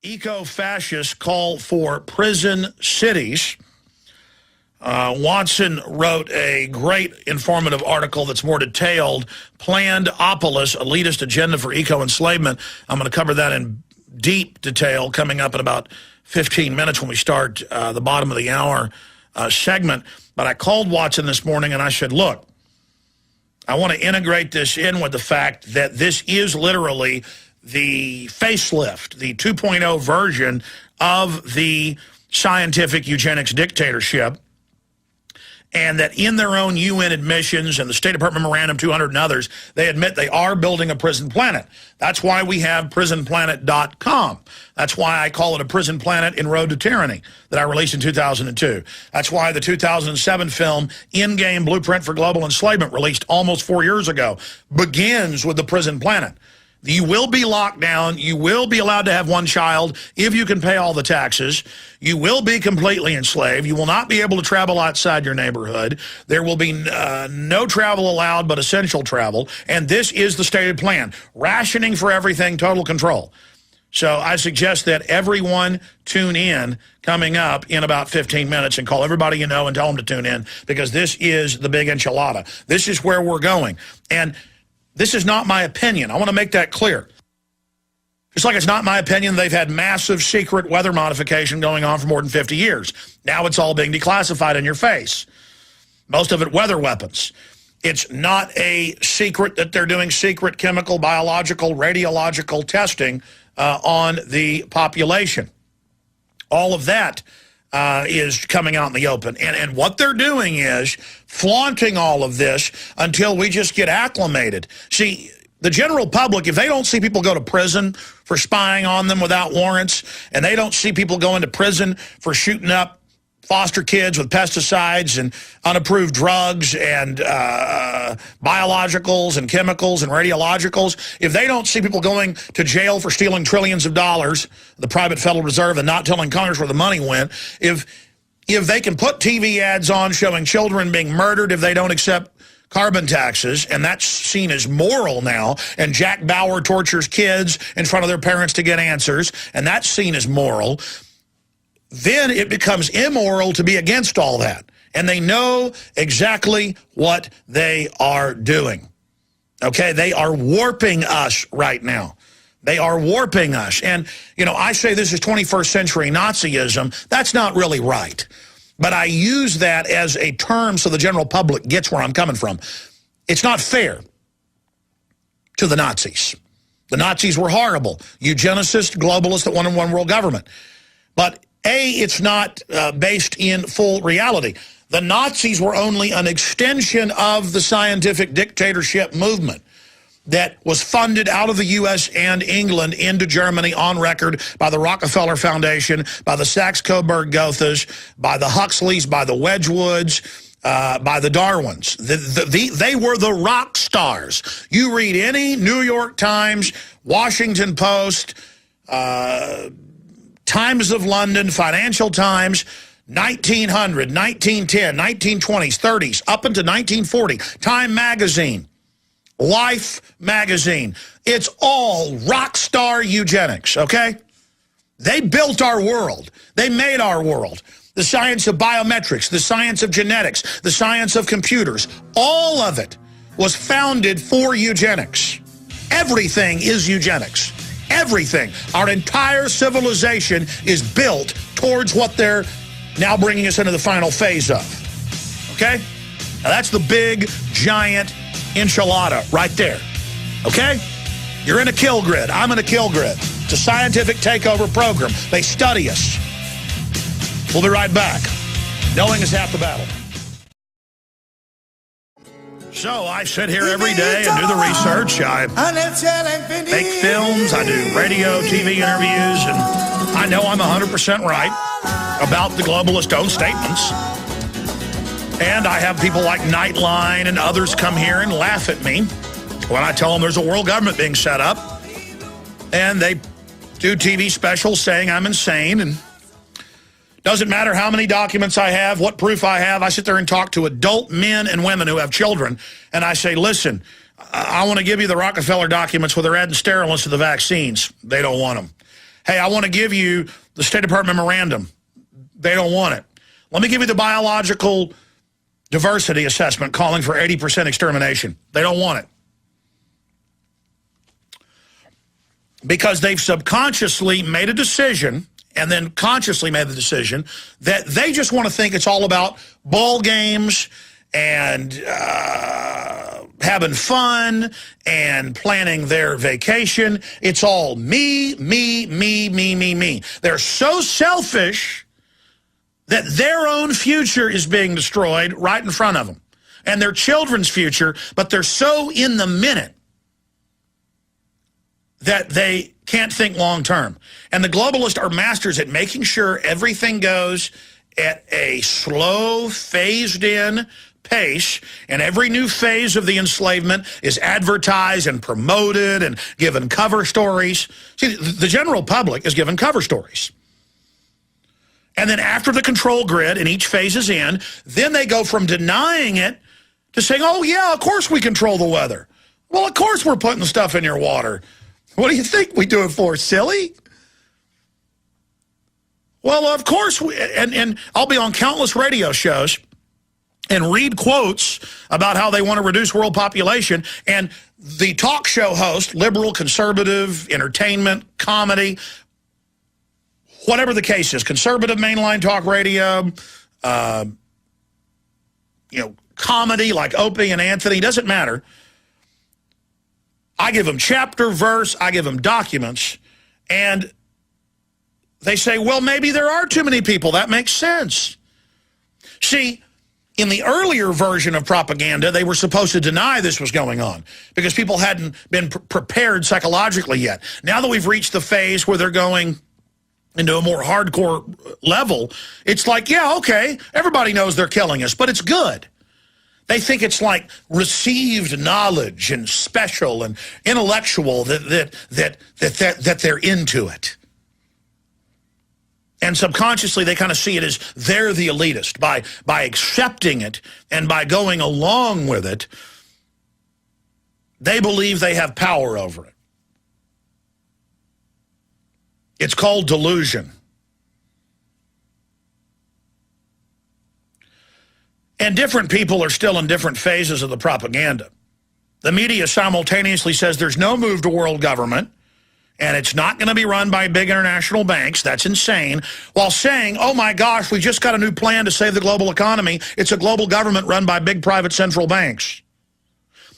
Eco-Fascists call for prison cities. Watson wrote a great informative article that's more detailed, Planned Opolis, Elitist Agenda for Eco-Enslavement. I'm going to cover that in deep detail coming up in about 15 minutes when we start the bottom of the hour segment. But I called Watson this morning and I said, look, I want to integrate this in with the fact that this is literally the facelift, the 2.0 version of the scientific eugenics dictatorship, and that in their own UN admissions and the State Department Memorandum 200 and others, they admit they are building a prison planet. That's why we have prisonplanet.com. That's why I call it a prison planet in Road to Tyranny that I released in 2002. That's why the 2007 film In-Game Blueprint for Global Enslavement, released almost 4 years ago, begins with the prison planet. You will be locked down. You will be allowed to have one child if you can pay all the taxes. You will be completely enslaved. You will not be able to travel outside your neighborhood. There will be no travel allowed but essential travel. And this is the stated plan. Rationing for everything, total control. So I suggest that everyone tune in coming up in about 15 minutes and call everybody you know and tell them to tune in, because this is the big enchilada. This is where we're going. And this is not my opinion. I want to make that clear. Just like it's not my opinion they've had massive secret weather modification going on for more than 50 years. Now it's all being declassified in your face. Most of it weather weapons. It's not a secret that they're doing secret chemical, biological, radiological testing on the population. All of that is coming out in the open. And what they're doing is flaunting all of this until we just get acclimated. See, the general public, if they don't see people go to prison for spying on them without warrants, and they don't see people going to prison for shooting up foster kids with pesticides and unapproved drugs and biologicals and chemicals and radiologicals, if they don't see people going to jail for stealing trillions of dollars, the private Federal Reserve, and not telling Congress where the money went, if they can put TV ads on showing children being murdered if they don't accept carbon taxes, and that's seen as moral now, and Jack Bauer tortures kids in front of their parents to get answers, and that's seen as moral, then it becomes immoral to be against all that. And they know exactly what they are doing. Okay, they are warping us right now. They are warping us. And, you know, I say this is 21st century Nazism. That's not really right. But I use that as a term so the general public gets where I'm coming from. It's not fair to the Nazis. The Nazis were horrible. Eugenicists, globalists that wanted one world government. But it's not based in full reality. The Nazis were only an extension of the scientific dictatorship movement that was funded out of the U.S. and England into Germany on record by the Rockefeller Foundation, by the Saxe-Coburg-Goethas, by the Huxleys, by the Wedgwoods, by the Darwins. They were the rock stars. You read any New York Times, Washington Post, Times of London, Financial Times, 1900, 1910, 1920s, 30s, up into 1940, Time Magazine, Life Magazine. It's all rock star eugenics, okay? They built our world. They made our world. The science of biometrics, the science of genetics, the science of computers, all of it was founded for eugenics. Everything is eugenics. Everything. Our entire civilization is built towards what they're now bringing us into the final phase of. Okay? Now that's the big, giant enchilada right there. Okay? You're in a kill grid. I'm in a kill grid. It's a scientific takeover program. They study us. We'll be right back. Knowing is half the battle. So I sit here every day and do the research. I make films, I do radio, TV interviews, and I know I'm 100% right about the globalist own statements. And I have people like Nightline and others come here and laugh at me when I tell them there's a world government being set up. And they do TV specials saying I'm insane, and doesn't matter how many documents I have, what proof I have. I sit there and talk to adult men and women who have children, and I say, listen, I want to give you the Rockefeller documents where they're adding sterilants to the vaccines. They don't want them. Hey, I want to give you the State Department memorandum. They don't want it. Let me give you the biological diversity assessment calling for 80% extermination. They don't want it. Because they've subconsciously made a decision and then consciously made the decision that they just want to think it's all about ball games and having fun and planning their vacation. It's all me, me, me, me, me, me. They're so selfish that their own future is being destroyed right in front of them. And their children's future, but they're so in the minute that they can't think long term. And the globalists are masters at making sure everything goes at a slow, phased-in pace, and every new phase of the enslavement is advertised and promoted and given cover stories. See, the general public is given cover stories. And then after the control grid and each phase is in, then they go from denying it to saying, oh, yeah, of course we control the weather. Well, of course we're putting stuff in your water. What do you think we do it for, silly? Well, of course, and I'll be on countless radio shows and read quotes about how they want to reduce world population, and the talk show host, liberal, conservative, entertainment, comedy, whatever the case is, conservative mainline talk radio, comedy like Opie and Anthony, doesn't matter. I give them chapter, verse, I give them documents, and they say, well, maybe there are too many people. That makes sense. See, in the earlier version of propaganda, they were supposed to deny this was going on because people hadn't been prepared psychologically yet. Now that we've reached the phase where they're going into a more hardcore level, it's like, yeah, okay, everybody knows they're killing us, but it's good. They think it's like received knowledge and special and intellectual that they're into it. And subconsciously, they kind of see it as they're the elitist. By accepting it and by going along with it, they believe they have power over it. It's called delusion. And different people are still in different phases of the propaganda. The media simultaneously says there's no move to world government, and it's not going to be run by big international banks. That's insane. While saying, oh my gosh, we just got a new plan to save the global economy. It's a global government run by big private central banks.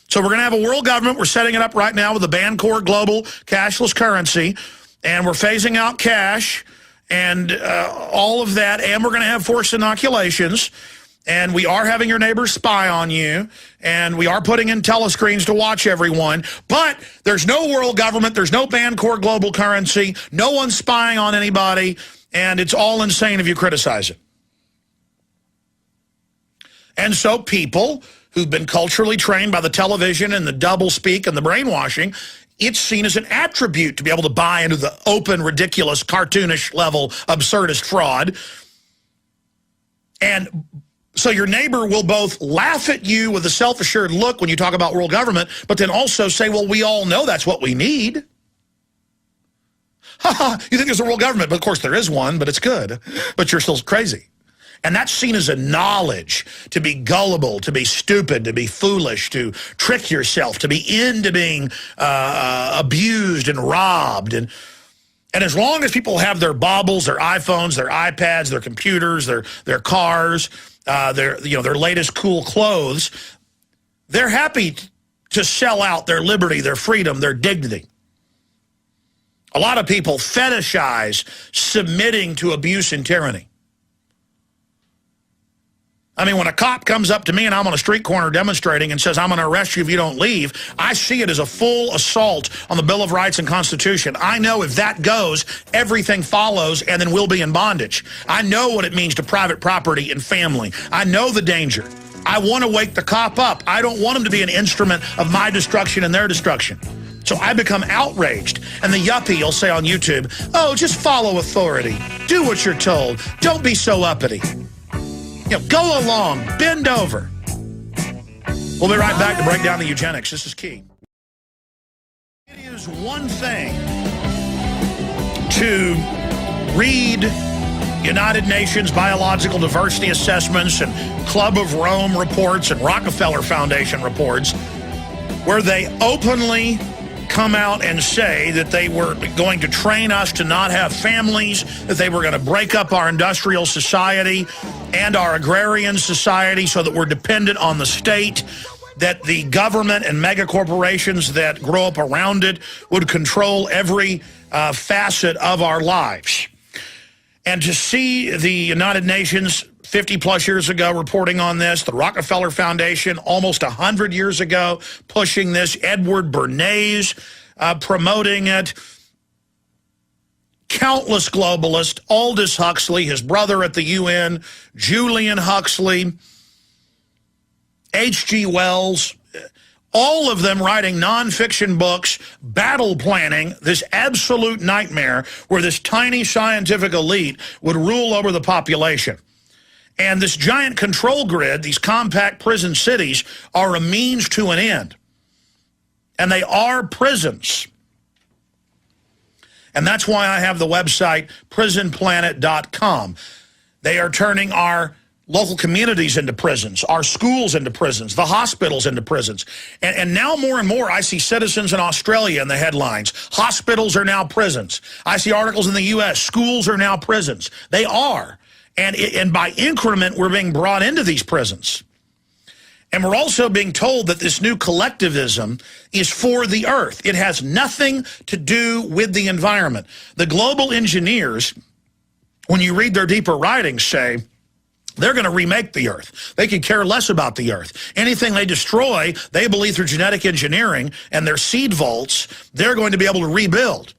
So we're going to have a world government. We're setting it up right now with a Bancorp global cashless currency, and we're phasing out cash and all of that, and we're going to have forced inoculations. And we are having your neighbors spy on you, and we are putting in telescreens to watch everyone. But there's no world government, there's no Bancorp global currency, no one's spying on anybody, and it's all insane if you criticize it. And so people who've been culturally trained by the television and the doublespeak and the brainwashing, it's seen as an attribute to be able to buy into the open, ridiculous, cartoonish level, absurdist fraud. And so your neighbor will both laugh at you with a self-assured look when you talk about world government, but then also say, well, we all know that's what we need. Ha, you think there's a world government, but of course there is one, but it's good. But you're still crazy. And that's seen as a knowledge, to be gullible, to be stupid, to be foolish, to trick yourself, to be into being abused and robbed. And as long as people have their baubles, their iPhones, their iPads, their computers, their cars, their latest cool clothes, they're happy to sell out their liberty, their freedom, their dignity. A lot of people fetishize submitting to abuse and tyranny. I mean, when a cop comes up to me and I'm on a street corner demonstrating and says, I'm going to arrest you if you don't leave, I see it as a full assault on the Bill of Rights and Constitution. I know if that goes, everything follows, and then we'll be in bondage. I know what it means to private property and family. I know the danger. I want to wake the cop up. I don't want him to be an instrument of my destruction and their destruction. So I become outraged, and the yuppie will say on YouTube, oh, just follow authority. Do what you're told. Don't be so uppity. Go along, bend over. We'll be right back to break down the eugenics. This is key. It is one thing to read United Nations biological diversity assessments and Club of Rome reports and Rockefeller Foundation reports, where they openly come out and say that they were going to train us to not have families, that they were going to break up our industrial society and our agrarian society so that we're dependent on the state, that the government and mega corporations that grow up around it would control every facet of our lives. And to see the United Nations 50-plus years ago reporting on this, the Rockefeller Foundation almost 100 years ago pushing this, Edward Bernays promoting it, countless globalists, Aldous Huxley, his brother at the UN, Julian Huxley, H.G. Wells, all of them writing nonfiction books, battle planning this absolute nightmare where this tiny scientific elite would rule over the population. And this giant control grid, these compact prison cities, are a means to an end. And they are prisons. And that's why I have the website prisonplanet.com. They are turning our local communities into prisons, our schools into prisons, the hospitals into prisons. And now more and more I see citizens in Australia in the headlines. Hospitals are now prisons. I see articles in the U.S., schools are now prisons. They are. And by increment, we're being brought into these prisons. And we're also being told that this new collectivism is for the earth. It has nothing to do with the environment. The global engineers, when you read their deeper writings, say they're going to remake the earth. They could care less about the earth. Anything they destroy, they believe through genetic engineering and their seed vaults, they're going to be able to rebuild.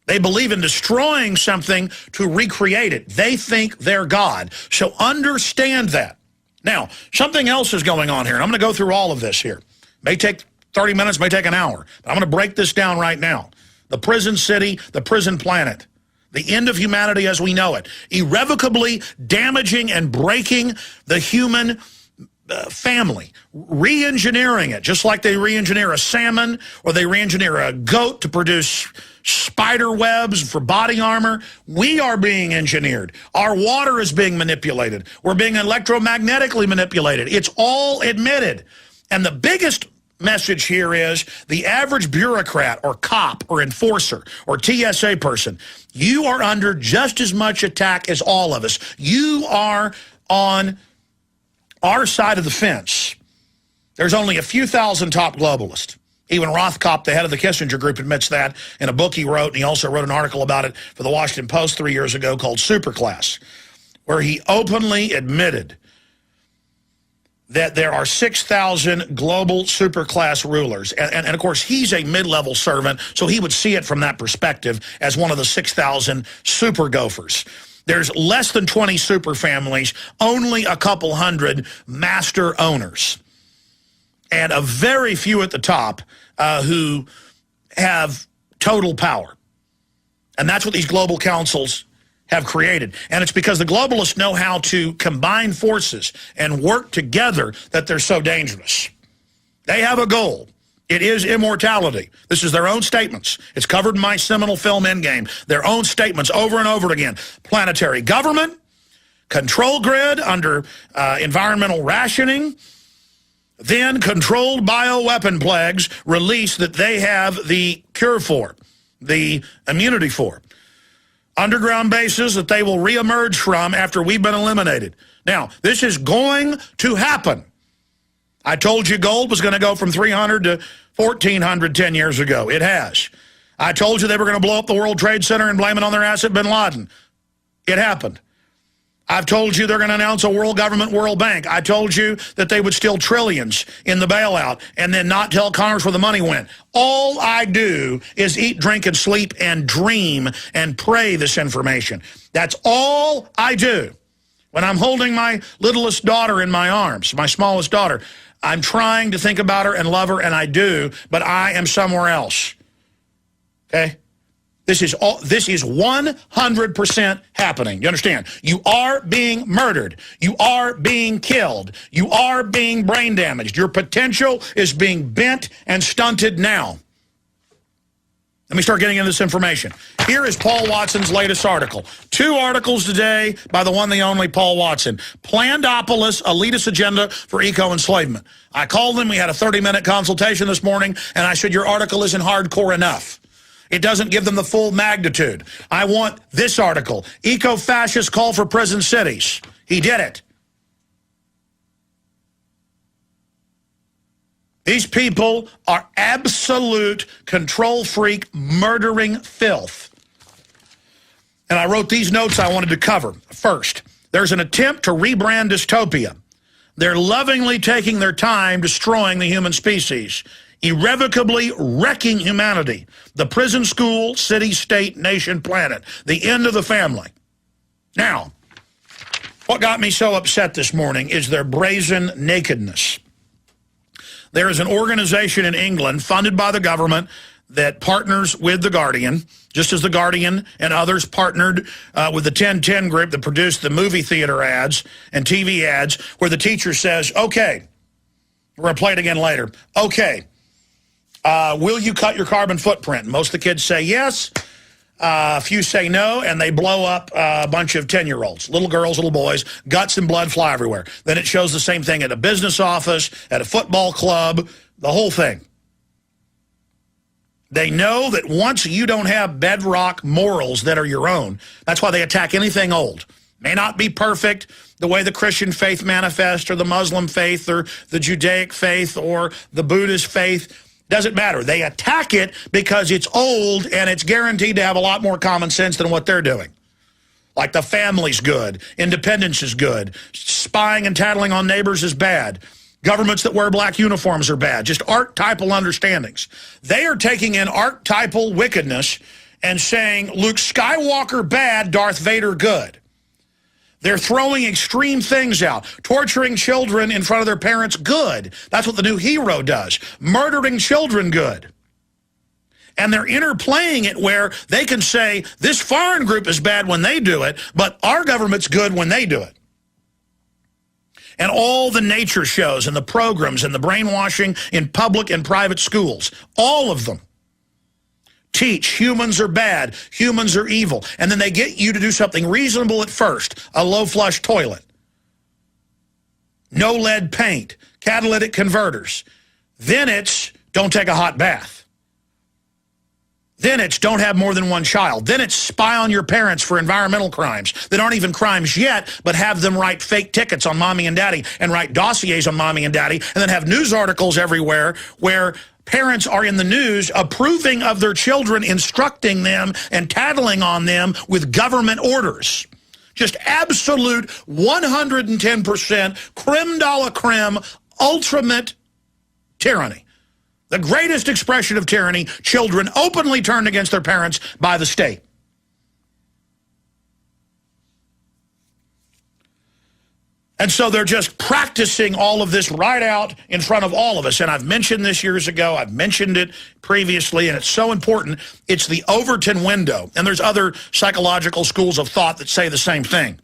They believe in destroying something to recreate it. They think they're God. So understand that. Now, something else is going on here, and I'm going to go through all of this here. May take 30 minutes, may take an hour. But I'm going to break this down right now. The prison city, the prison planet. The end of humanity as we know it. Irrevocably damaging and breaking the human family. Re-engineering it, just like they re-engineer a salmon or they re-engineer a goat to produce spider webs for body armor. We are being engineered. Our water is being manipulated. We're being electromagnetically manipulated. It's all admitted. And the biggest message here is the average bureaucrat or cop or enforcer or TSA person, you are under just as much attack as all of us. You are on our side of the fence. There's only a few thousand top globalists. Even Rothkopf, the head of the Kissinger Group, admits that in a book he wrote, and he also wrote an article about it for the Washington Post 3 years ago called Superclass, where he openly admitted that there are 6,000 global superclass rulers. And of course, he's a mid-level servant, so he would see it from that perspective as one of the 6,000 super gophers. There's less than 20 super families, only a couple hundred master owners, and a very few at the top who have total power. And that's what these global councils have created. And it's because the globalists know how to combine forces and work together that they're so dangerous. They have a goal. It is immortality. This is their own statements. It's covered in my seminal film Endgame. Their own statements over and over again. Planetary government, control grid under environmental rationing, then controlled bioweapon plagues release that they have the cure for, the immunity for. Underground bases that they will reemerge from after we've been eliminated. Now, this is going to happen. I told you gold was going to go from 300 to 1,400 10 years ago. It has. I told you they were going to blow up the World Trade Center and blame it on their asset, bin Laden. It happened. I've told you they're going to announce a world government, World Bank. I told you that they would steal trillions in the bailout and then not tell Congress where the money went. All I do is eat, drink, and sleep and dream and pray this information. That's all I do. When I'm holding my littlest daughter in my arms, my smallest daughter, I'm trying to think about her and love her, and I do, but I am somewhere else. Okay? This is 100% happening. You understand? You are being murdered. You are being killed. You are being brain damaged. Your potential is being bent and stunted now. Let me start getting into this information. Here is Paul Watson's latest article. 2 articles today by the one, the only Paul Watson. Planned-opolis, elitist agenda for eco-enslavement. I called him. We had a 30-minute consultation this morning, and I said, your article isn't hardcore enough. It doesn't give them the full magnitude. I want this article. Eco-Fascists call for prison cities. He did it. These people are absolute control freak, murdering filth. And I wrote these notes I wanted to cover. First, there's an attempt to rebrand dystopia. They're lovingly taking their time destroying the human species, irrevocably wrecking humanity, the prison, school, city, state, nation, planet, the end of the family. Now, what got me so upset this morning is their brazen nakedness. There is an organization in England funded by the government that partners with The Guardian, just as The Guardian and others partnered with the 1010 group that produced the movie theater ads and TV ads, where the teacher says, okay, we're going to play it again later. Okay, will you cut your carbon footprint? Most of the kids say yes. A few say no, and they blow up a bunch of 10-year-olds, little girls, little boys, guts and blood fly everywhere. Then it shows the same thing at a business office, at a football club, the whole thing. They know that once you don't have bedrock morals that are your own, that's why they attack anything old. May not be perfect, the way the Christian faith manifests, or the Muslim faith, or the Judaic faith, or the Buddhist faith. Doesn't matter. They attack it because it's old and it's guaranteed to have a lot more common sense than what they're doing. Like the family's good, independence is good, spying and tattling on neighbors is bad, governments that wear black uniforms are bad, just archetypal understandings. They are taking in archetypal wickedness and saying Luke Skywalker bad, Darth Vader good. They're throwing extreme things out. Torturing children in front of their parents, good. That's what the new hero does. Murdering children, good. And they're interplaying it where they can say, this foreign group is bad when they do it, but our government's good when they do it. And all the nature shows and the programs and the brainwashing in public and private schools, all of them teach humans are bad, humans are evil, and then they get you to do something reasonable at first, a low flush toilet, no lead paint, catalytic converters. Then it's don't take a hot bath. Then it's don't have more than one child. Then it's spy on your parents for environmental crimes that aren't even crimes yet, but have them write fake tickets on mommy and daddy and write dossiers on mommy and daddy, and then have news articles everywhere where parents are in the news approving of their children, instructing them and tattling on them with government orders. Just absolute 110% creme de la creme, ultimate tyranny. The greatest expression of tyranny, children openly turned against their parents by the state. And so they're just practicing all of this right out in front of all of us. And I've mentioned this years ago. I've mentioned it previously, and it's so important. It's the Overton window. And there's other psychological schools of thought that say the same thing.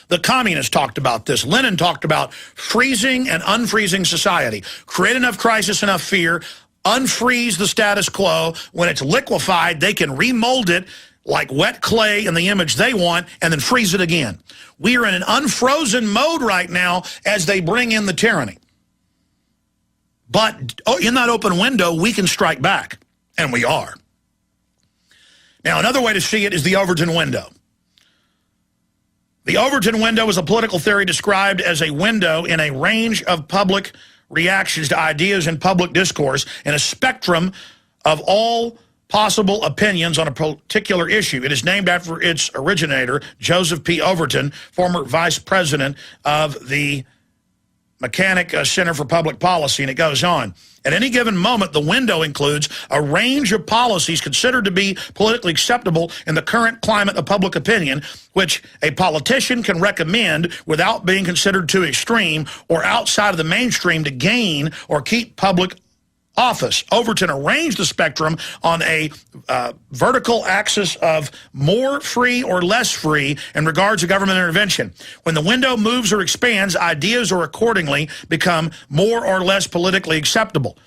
The communists talked about this. Lenin talked about freezing and unfreezing society. Create enough crisis, enough fear, unfreeze the status quo. When it's liquefied, they can remold it like wet clay in the image they want, and then freeze it again. We are in an unfrozen mode right now as they bring in the tyranny. But in that open window, we can strike back, and we are. Now, another way to see it is the Overton window. The Overton window is a political theory described as a window in a range of public reactions to ideas in public discourse and a spectrum of all possible opinions on a particular issue. It is named after its originator, Joseph P. Overton, former vice president of the Mechanic Center for Public Policy, and it goes on. At any given moment, the window includes a range of policies considered to be politically acceptable in the current climate of public opinion, which a politician can recommend without being considered too extreme or outside of the mainstream to gain or keep public office. Overton arranged the spectrum on a vertical axis of more free or less free in regards to government intervention. When the window moves or expands, ideas or accordingly become more or less politically acceptable.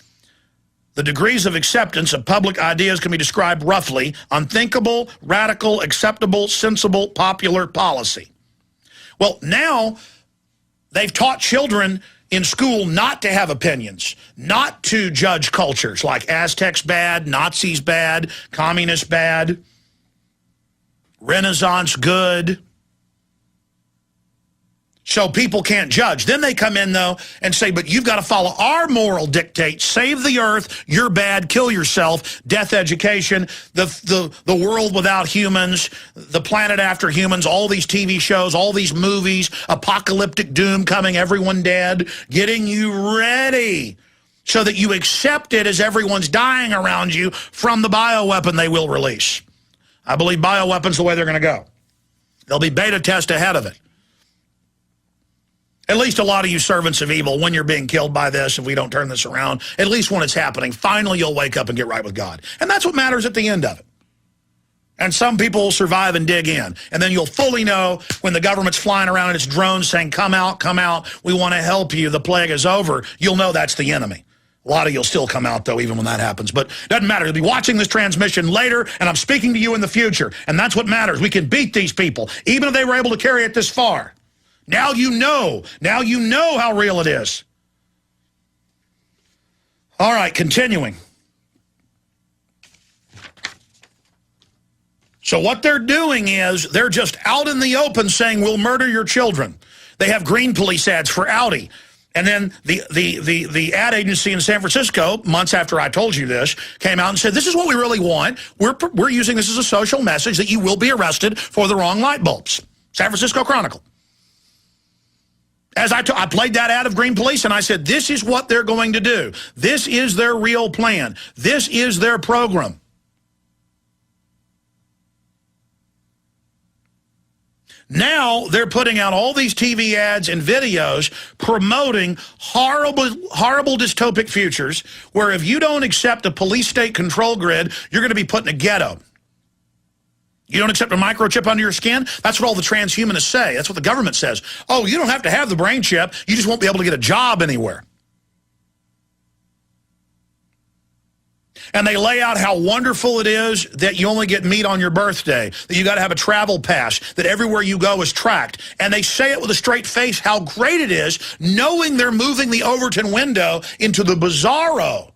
The degrees of acceptance of public ideas can be described roughly: unthinkable, radical, acceptable, sensible, popular, policy. Well, now they've taught children in school not to have opinions, not to judge cultures like Aztecs bad, Nazis bad, communists bad, Renaissance good. So people can't judge. Then they come in, though, and say, but you've got to follow our moral dictates. Save the earth, you're bad, kill yourself, death education, the world without humans, the planet after humans, all these TV shows, all these movies, apocalyptic doom coming, everyone dead, getting you ready so that you accept it as everyone's dying around you from the bioweapon they will release. I believe bioweapons the way they're going to go. There'll be beta test ahead of it. At least a lot of you servants of evil, when you're being killed by this, if we don't turn this around, at least when it's happening, finally you'll wake up and get right with God. And that's what matters at the end of it. And some people will survive and dig in. And then you'll fully know when the government's flying around in its drones saying, come out, we want to help you, the plague is over. You'll know that's the enemy. A lot of you'll still come out, though, even when that happens. But it doesn't matter. You'll be watching this transmission later, and I'm speaking to you in the future. And that's what matters. We can beat these people, even if they were able to carry it this far. Now you know. Now you know how real it is. All right, continuing. So what they're doing is they're just out in the open saying, we'll murder your children. They have green police ads for Audi. And then the ad agency in San Francisco, months after I told you this, came out and said, this is what we really want. We're using this as a social message that you will be arrested for the wrong light bulbs. San Francisco Chronicle. As I played that ad of green police, and I said, this is what they're going to do. This is their real plan. This is their program. Now they're putting out all these TV ads and videos promoting horrible dystopic futures where if you don't accept a police state control grid, you're going to be put in a ghetto. You don't accept a microchip under your skin? That's what all the transhumanists say. That's what the government says. Oh, you don't have to have the brain chip. You just won't be able to get a job anywhere. And they lay out how wonderful it is that you only get meat on your birthday, that you got to have a travel pass, that everywhere you go is tracked. And they say it with a straight face how great it is, knowing they're moving the Overton window into the bizarro.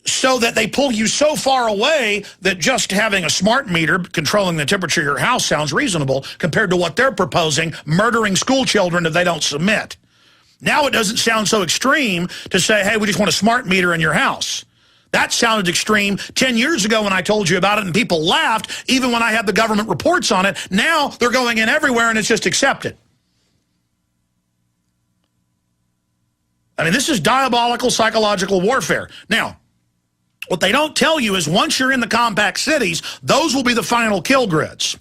So that they pull you so far away that just having a smart meter controlling the temperature of your house sounds reasonable compared to what they're proposing, murdering school children if they don't submit. Now it doesn't sound so extreme to say, hey, we just want a smart meter in your house. That sounded extreme 10 years ago when I told you about it and people laughed, even when I had the government reports on it. Now they're going in everywhere and it's just accepted. I mean, this is diabolical psychological warfare. Now, what they don't tell you is once you're in the compact cities, those will be the final kill grids.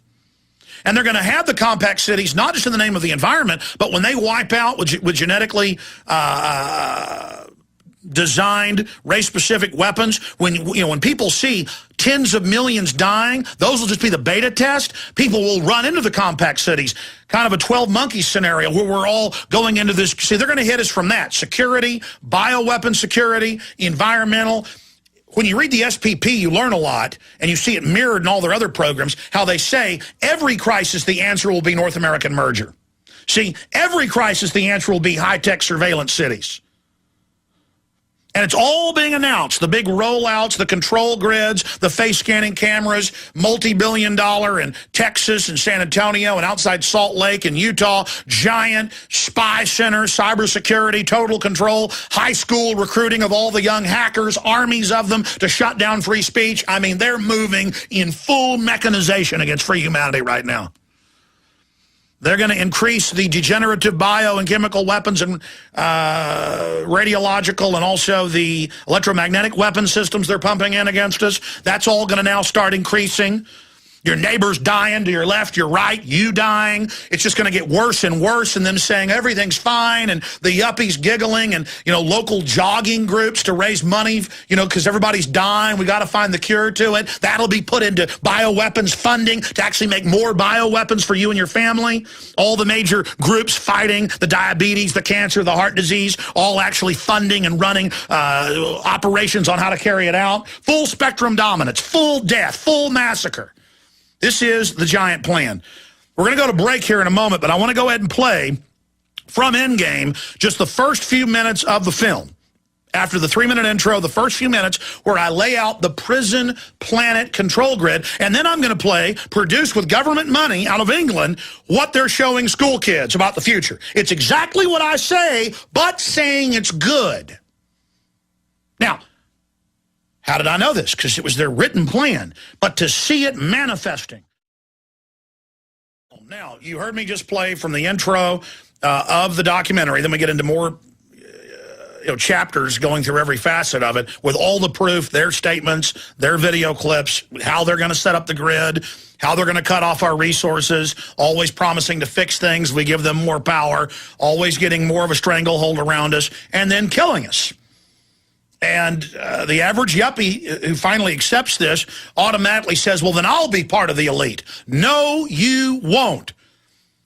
And they're going to have the compact cities, not just in the name of the environment, but when they wipe out with genetically designed race-specific weapons, when people see tens of millions dying, those will just be the beta test. People will run into the compact cities, kind of a 12 monkeys scenario where we're all going into this. See, they're going to hit us from that. Security, bioweapon security, environmental. When you read the SPP, you learn a lot, and you see it mirrored in all their other programs, how they say every crisis the answer will be North American merger. See, every crisis the answer will be high-tech surveillance cities. And it's all being announced, the big rollouts, the control grids, the face-scanning cameras, multi-billion-dollar in Texas and San Antonio and outside Salt Lake and Utah, giant spy centers, cybersecurity, total control, high school recruiting of all the young hackers, armies of them to shut down free speech. I mean, they're moving in full mechanization against free humanity right now. They're going to increase the degenerative bio and chemical weapons and radiological and also the electromagnetic weapon systems they're pumping in against us. That's all going to now start increasing. Your neighbor's dying to your left, your right, you dying. It's just going to get worse and worse, and them saying everything's fine, and the yuppies giggling, and, you know, local jogging groups to raise money, you know, because everybody's dying. We got to find the cure to it. That'll be put into bioweapons funding to actually make more bioweapons for you and your family. All the major groups fighting the diabetes, the cancer, the heart disease, all actually funding and running operations on how to carry it out. Full spectrum dominance, full death, full massacre. This is the giant plan. We're going to go to break here in a moment, but I want to go ahead and play from Endgame just the first few minutes of the film. After the 3-minute intro, the first few minutes where I lay out the prison planet control grid, and then I'm going to play, produced with government money out of England, what they're showing school kids about the future. It's exactly what I say, but saying it's good. Now, how did I know this? Because it was their written plan. But to see it manifesting. Now, you heard me just play from the intro of the documentary. Then we get into more chapters going through every facet of it with all the proof, their statements, their video clips, how they're going to set up the grid, how they're going to cut off our resources, always promising to fix things. We give them more power, always getting more of a stranglehold around us, and then killing us. And the average yuppie who finally accepts this automatically says, well, then I'll be part of the elite. No, you won't.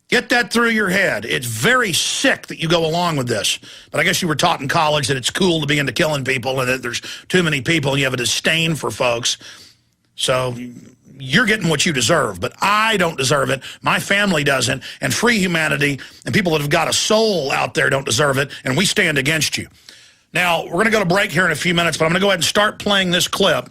Get that through your head. It's very sick that you go along with this. But I guess you were taught in college that it's cool to be into killing people and that there's too many people and you have a disdain for folks. So you're getting what you deserve, but I don't deserve it. My family doesn't. And free humanity and people that have got a soul out there don't deserve it, and we stand against you. Now, we're going to go to break here in a few minutes, but I'm going to go ahead and start playing this clip.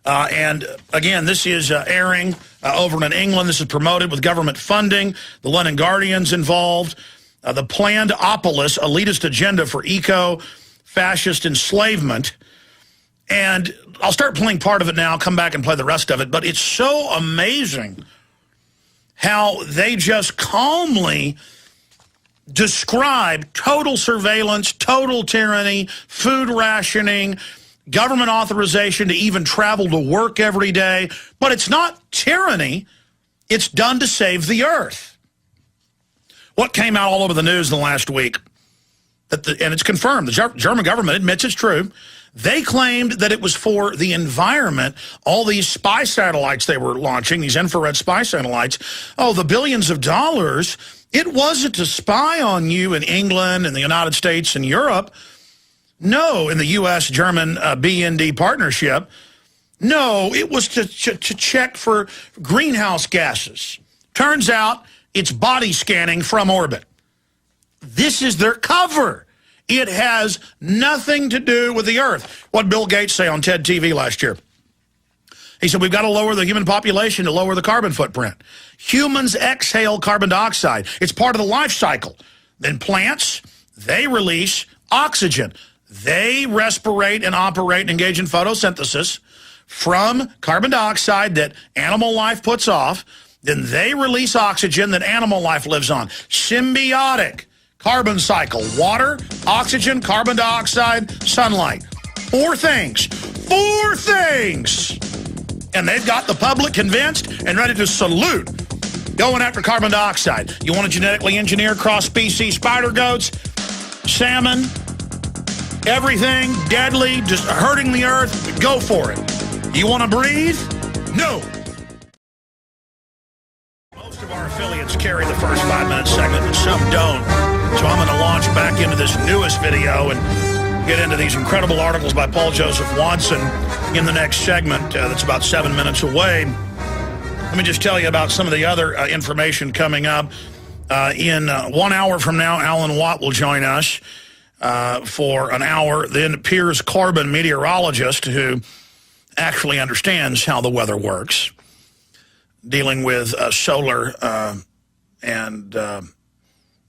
And again, this is airing over in England. This is promoted with government funding. The London Guardian's involved. The planned abolished elitist agenda for eco-fascist enslavement. And I'll start playing part of it now, come back and play the rest of it. But it's so amazing how they just calmly describe total surveillance, total tyranny, food rationing, government authorization to even travel to work every day. But it's not tyranny. It's done to save the earth. What came out all over the news in the last week, and it's confirmed, the German government admits it's true. They claimed that it was for the environment, all these spy satellites they were launching, these infrared spy satellites. Oh, the billions of dollars. It wasn't to spy on you in England and the United States and Europe. No, in the U.S.-German BND partnership. No, it was to check for greenhouse gases. Turns out it's body scanning from orbit. This is their cover. It has nothing to do with the Earth. What did Bill Gates say on TED TV last year? He said, we've got to lower the human population to lower the carbon footprint. Humans exhale carbon dioxide. It's part of the life cycle. Then plants, they release oxygen. They respirate and operate and engage in photosynthesis from carbon dioxide that animal life puts off. Then they release oxygen that animal life lives on. Symbiotic carbon cycle. Water, oxygen, carbon dioxide, sunlight. Four things. Four things. And they've got the public convinced and ready to salute going after carbon dioxide. You want to genetically engineer cross-species spider goats, salmon, everything, deadly, just hurting the earth? Go for it. You want to breathe? No. Most of our affiliates carry the first 5-minute segment, but some don't. So I'm going to launch back into this newest video and get into these incredible articles by Paul Joseph Watson in the next segment that's about 7 minutes away. Let me just tell you about some of the other information coming up. In 1 hour from now, Alan Watt will join us for an hour. Then Piers Corbin, meteorologist who actually understands how the weather works, dealing with solar and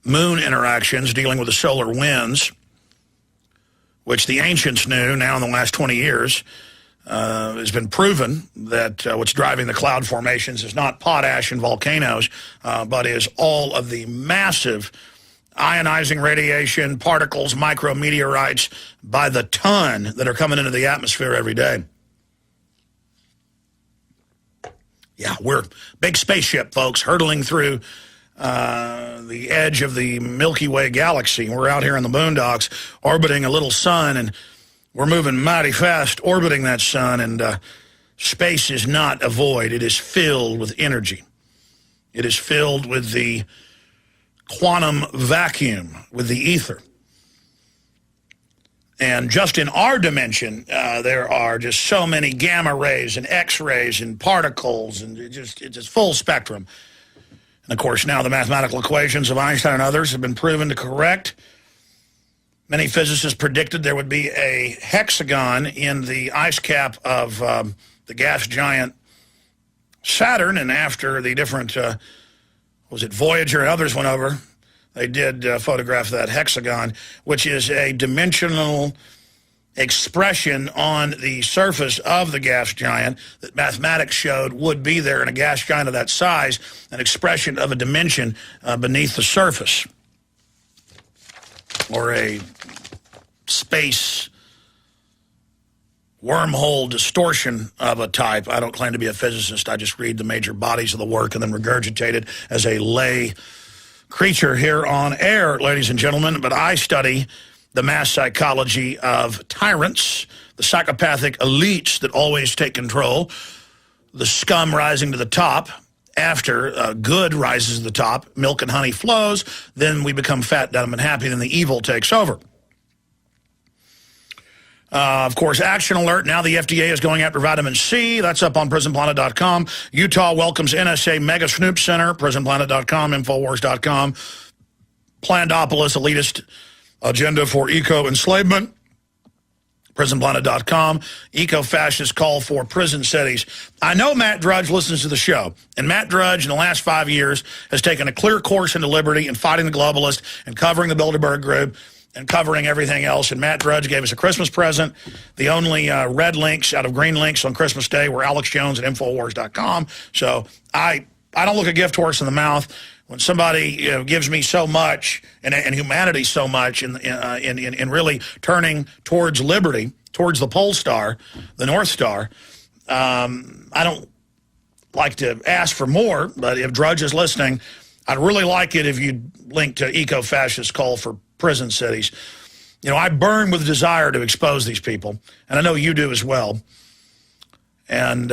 moon interactions, dealing with the solar winds, which the ancients knew. Now in the last 20 years has been proven that what's driving the cloud formations is not potash and volcanoes, but is all of the massive ionizing radiation, particles, micrometeorites by the ton that are coming into the atmosphere every day. Yeah, we're big spaceship, folks, hurtling through the edge of the Milky Way galaxy. We're out here in the boondocks orbiting a little sun, and we're moving mighty fast orbiting that sun, and space is not a void. It is filled with energy. It is filled with the quantum vacuum, with the ether. And just in our dimension, there are just so many gamma rays and X-rays and particles, and it's just full spectrum. And of course, now the mathematical equations of Einstein and others have been proven to correct. Many physicists predicted there would be a hexagon in the ice cap of the gas giant Saturn, and after the different, was it Voyager and others went over, they did photograph that hexagon, which is a dimensional expression on the surface of the gas giant that mathematics showed would be there in a gas giant of that size, an expression of a dimension beneath the surface, or a space wormhole distortion of a type. I don't claim to be a physicist. I just read the major bodies of the work and then regurgitate it as a lay creature here on air, ladies and gentlemen. But I study the mass psychology of tyrants, the psychopathic elites that always take control, the scum rising to the top. After good rises to the top, milk and honey flows, then we become fat, dumb, and happy, then the evil takes over. Of course, action alert. Now the FDA is going after vitamin C. That's up on PrisonPlanet.com. Utah welcomes NSA Mega Snoop Center, PrisonPlanet.com, Infowars.com. Plandopolis, elitist agenda for eco-enslavement, PrisonPlanet.com. Eco-Fascists call for prison cities. I know Matt Drudge listens to the show, and Matt Drudge in the last 5 years has taken a clear course into liberty and fighting the globalists and covering the Bilderberg Group and covering everything else. And Matt Drudge gave us a Christmas present. The only red links out of green links on Christmas Day were Alex Jones and Infowars.com. So I don't look a gift horse in the mouth. When somebody gives me so much and humanity so much in really turning towards liberty, towards the pole star, the North Star, I don't like to ask for more, but if Drudge is listening, I'd really like it if you'd link to Eco-Fascist call for prison cities. You know, I burn with desire to expose these people, and I know you do as well. And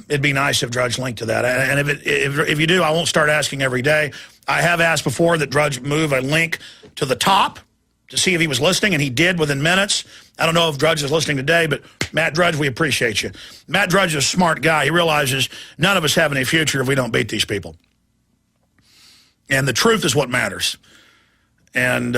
it'd be nice if Drudge linked to that. And if you do, I won't start asking every day. I have asked before that Drudge move a link to the top to see if he was listening, and he did within minutes. I don't know if Drudge is listening today, but Matt Drudge, we appreciate you. Matt Drudge is a smart guy. He realizes none of us have any future if we don't beat these people. And the truth is what matters. And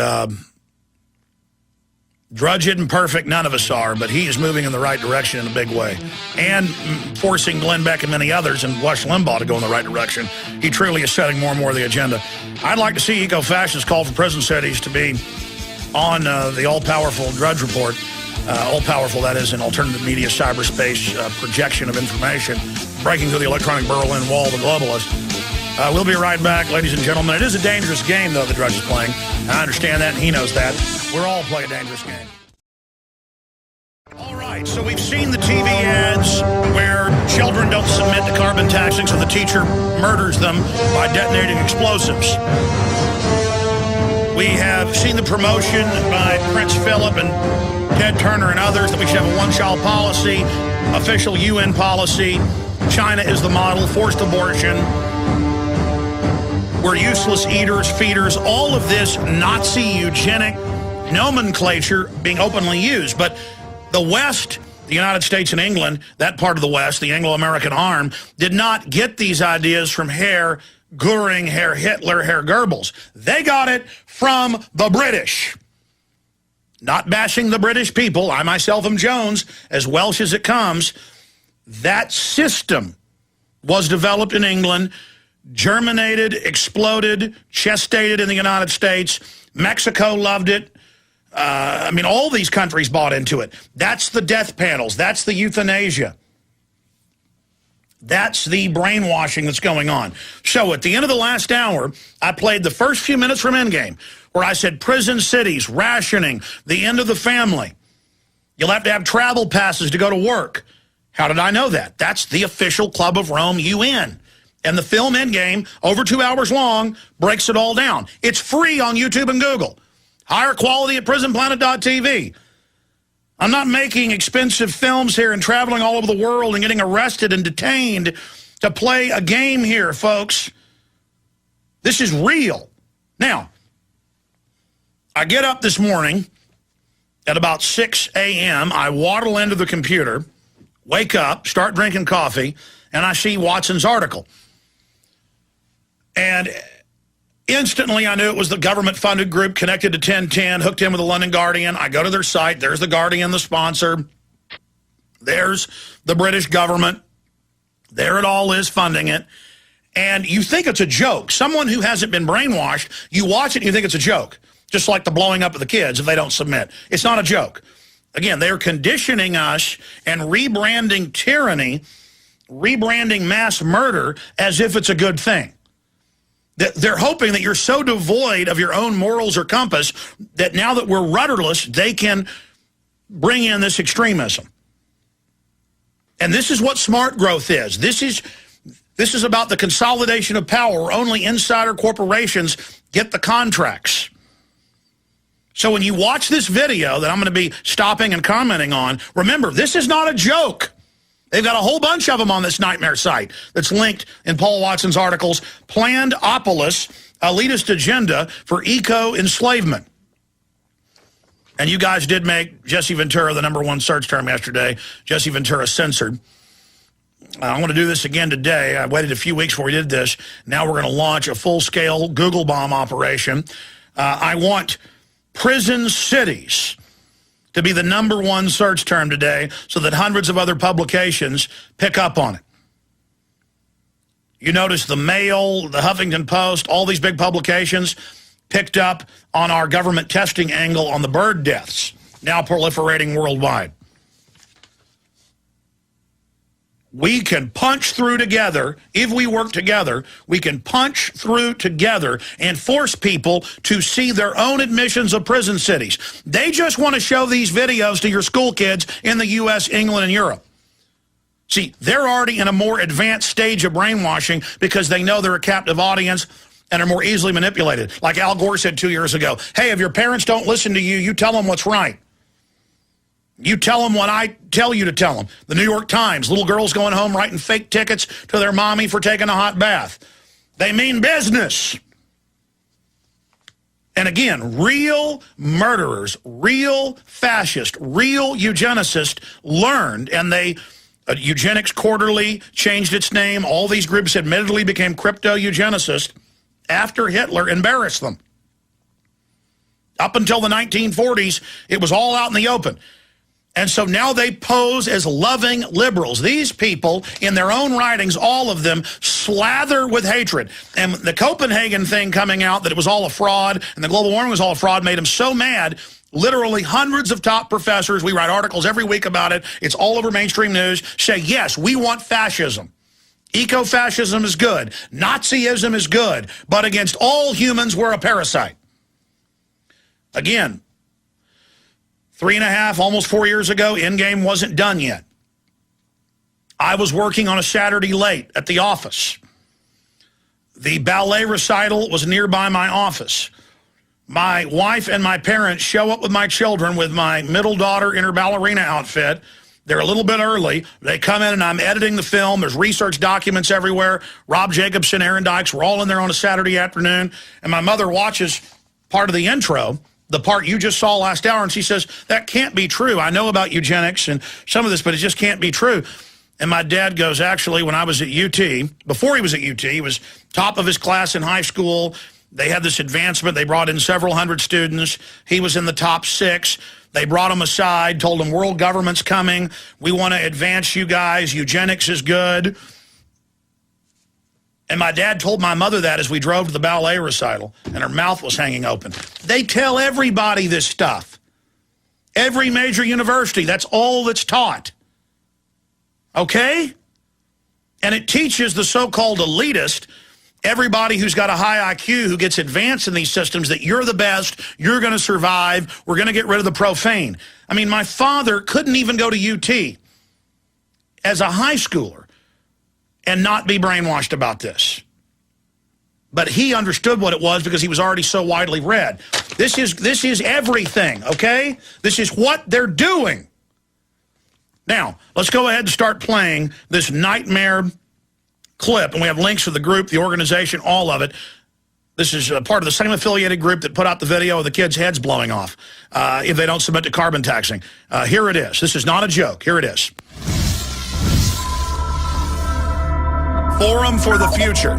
Drudge isn't perfect, none of us are, but he is moving in the right direction in a big way. And forcing Glenn Beck and many others and Rush Limbaugh to go in the right direction. He truly is setting more and more of the agenda. I'd like to see Eco-Fascists call for prison cities to be on the all-powerful Drudge Report. All-powerful, that is, an alternative media cyberspace projection of information, breaking through the electronic Berlin Wall of the globalists. We'll be right back, ladies and gentlemen. It is a dangerous game, though, the Drudge is playing. I understand that, and he knows that. We're all playing a dangerous game. All right, so we've seen the TV ads where children don't submit to carbon taxing, so the teacher murders them by detonating explosives. We have seen the promotion by Prince Philip and Ted Turner and others that we should have a one-child policy, official UN policy. China is the model, forced abortion. We're useless eaters, feeders, all of this Nazi eugenic nomenclature being openly used. But the West, the United States and England, that part of the West, the Anglo-American arm, did not get these ideas from Herr Goering, Herr Hitler, Herr Goebbels. They got it from the British. Not bashing the British people. I myself am Jones, as Welsh as it comes. That system was developed in England, germinated, exploded, gestated in the United States. Mexico loved it. I mean, all these countries bought into it. That's the death panels. That's the euthanasia. That's the brainwashing that's going on. So at the end of the last hour, I played the first few minutes from Endgame, where I said prison cities, rationing, the end of the family. You'll have to have travel passes to go to work. How did I know that? That's the official Club of Rome UN. And the film Endgame, over 2 hours long, breaks it all down. It's free on YouTube and Google. Higher quality at prisonplanet.tv. I'm not making expensive films here and traveling all over the world and getting arrested and detained to play a game here, folks. This is real. Now, I get up this morning at about 6 a.m. I waddle into the computer, wake up, start drinking coffee, and I see Watson's article. And instantly I knew it was the government-funded group connected to 1010, hooked in with the London Guardian. I go to their site. There's the Guardian, the sponsor. There's the British government. There it all is, funding it. And you think it's a joke. Someone who hasn't been brainwashed, you watch it and you think it's a joke. Just like the blowing up of the kids if they don't submit. It's not a joke. Again, they're conditioning us and rebranding tyranny, rebranding mass murder as if it's a good thing. They're hoping that you're so devoid of your own morals or compass that now that we're rudderless, they can bring in this extremism. And this is what smart growth is. This is about the consolidation of power where only insider corporations get the contracts. So when you watch this video that I'm going to be stopping and commenting on, remember, this is not a joke. They've got a whole bunch of them on this nightmare site that's linked in Paul Watson's articles, Planned Opolis, Elitist Agenda for Eco-Enslavement. And you guys did make Jesse Ventura the #1 search term yesterday. Jesse Ventura censored. I want to do this again today. I waited a few weeks before we did this. Now we're going to launch a full-scale Google bomb operation. I want prison cities to be the #1 search term today so that hundreds of other publications pick up on it. You notice the Mail, the Huffington Post, all these big publications picked up on our government testing angle on the bird deaths, now proliferating worldwide. We can punch through together. If we work together, we can punch through together and force people to see their own admissions of prison cities. They just want to show these videos to your school kids in the U.S., England, and Europe. See, they're already in a more advanced stage of brainwashing because they know they're a captive audience and are more easily manipulated. Like Al Gore said 2 years ago, hey, if your parents don't listen to you, you tell them what's right. You tell them what I tell you to tell them. The New York Times, little girls going home writing fake tickets to their mommy for taking a hot bath. They mean business. And again, real murderers, real fascists, real eugenicists learned, and Eugenics Quarterly changed its name. All these groups admittedly became crypto-eugenicists after Hitler embarrassed them. Up until the 1940s, it was all out in the open. And so now they pose as loving liberals. These people, in their own writings, all of them, slather with hatred. And the Copenhagen thing coming out, that it was all a fraud, and the global warming was all a fraud, made them so mad. Literally hundreds of top professors, we write articles every week about it, it's all over mainstream news, say, yes, we want fascism. Eco-fascism is good. Nazism is good. But against all humans, we're a parasite. Again, 3.5, almost 4 years ago, Endgame wasn't done yet. I was working on a Saturday late at the office. The ballet recital was nearby my office. My wife and my parents show up with my children with my middle daughter in her ballerina outfit. They're a little bit early. They come in and I'm editing the film. There's research documents everywhere. Rob Jacobson, Aaron Dykes, we're all in there on a Saturday afternoon. And my mother watches part of the intro, the part you just saw last hour, and she says, that can't be true. I know about eugenics and some of this, but it just can't be true. And my dad goes, actually, when I was at UT, before he was at UT, he was top of his class in high school. They had this advancement. They brought in several hundred students. He was in the top 6. They brought him aside, told him world government's coming. We want to advance you guys. Eugenics is good. And my dad told my mother that as we drove to the ballet recital, and her mouth was hanging open. They tell everybody this stuff. Every major university, that's all that's taught. Okay? And it teaches the so-called elitist, everybody who's got a high IQ, who gets advanced in these systems, that you're the best, you're going to survive, we're going to get rid of the profane. I mean, my father couldn't even go to UT. as a high schooler and not be brainwashed about this. But he understood what it was because he was already so widely read. This is everything, okay? This is what they're doing. Now, let's go ahead and start playing this nightmare clip. And we have links to the group, the organization, all of it. This is part of the same affiliated group that put out the video of the kids' heads blowing off if they don't submit to carbon taxing. Here it is. This is not a joke. Here it is. Forum for the Future.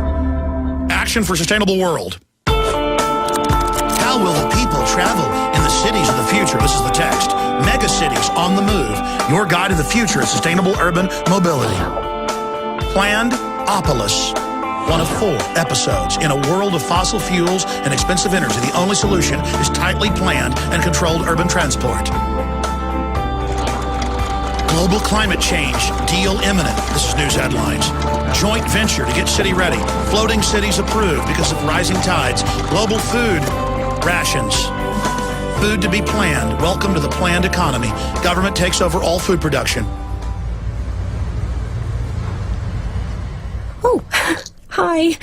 Action for Sustainable World. How will the people travel in the cities of the future? This is the text. Mega cities on the move. Your guide to the future of sustainable urban mobility. Planned Opolis. One of 4 episodes. In a world of fossil fuels and expensive energy, the only solution is tightly planned and controlled urban transport. Global climate change, deal imminent. This is news headlines. Joint venture to get city ready. Floating cities approved because of rising tides. Global food rations. Food to be planned. Welcome to the planned economy. Government takes over all food production. Oh, hi.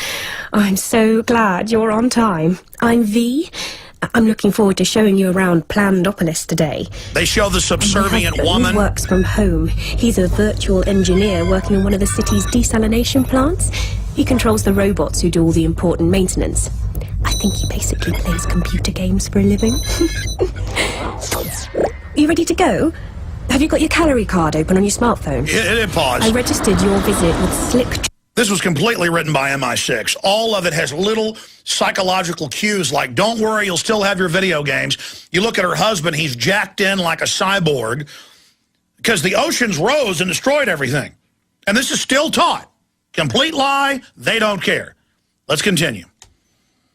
I'm so glad you're on time. I'm V. I'm looking forward to showing you around Plandopolis today. They show the subservient My husband woman. Works from home. He's a virtual engineer working on one of the city's desalination plants. He controls the robots who do all the important maintenance. I think he basically plays computer games for a living. You ready to go? Have you got your calorie card open on your smartphone? Pause. I registered your visit with Slick. This was completely written by MI6. All of it has little psychological cues like, don't worry, you'll still have your video games. You look at her husband, he's jacked in like a cyborg because the oceans rose and destroyed everything. And this is still taught. Complete lie, they don't care. Let's continue.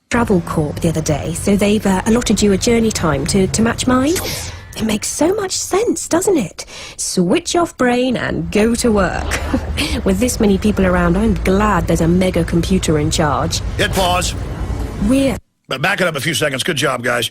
Travel Corp the other day, so they've allotted you a journey time to match mine. It makes so much sense, doesn't it? Switch off brain and go to work. With this many people around, I'm glad there's a mega computer in charge. Hit pause. But back it up a few seconds. Good job, guys.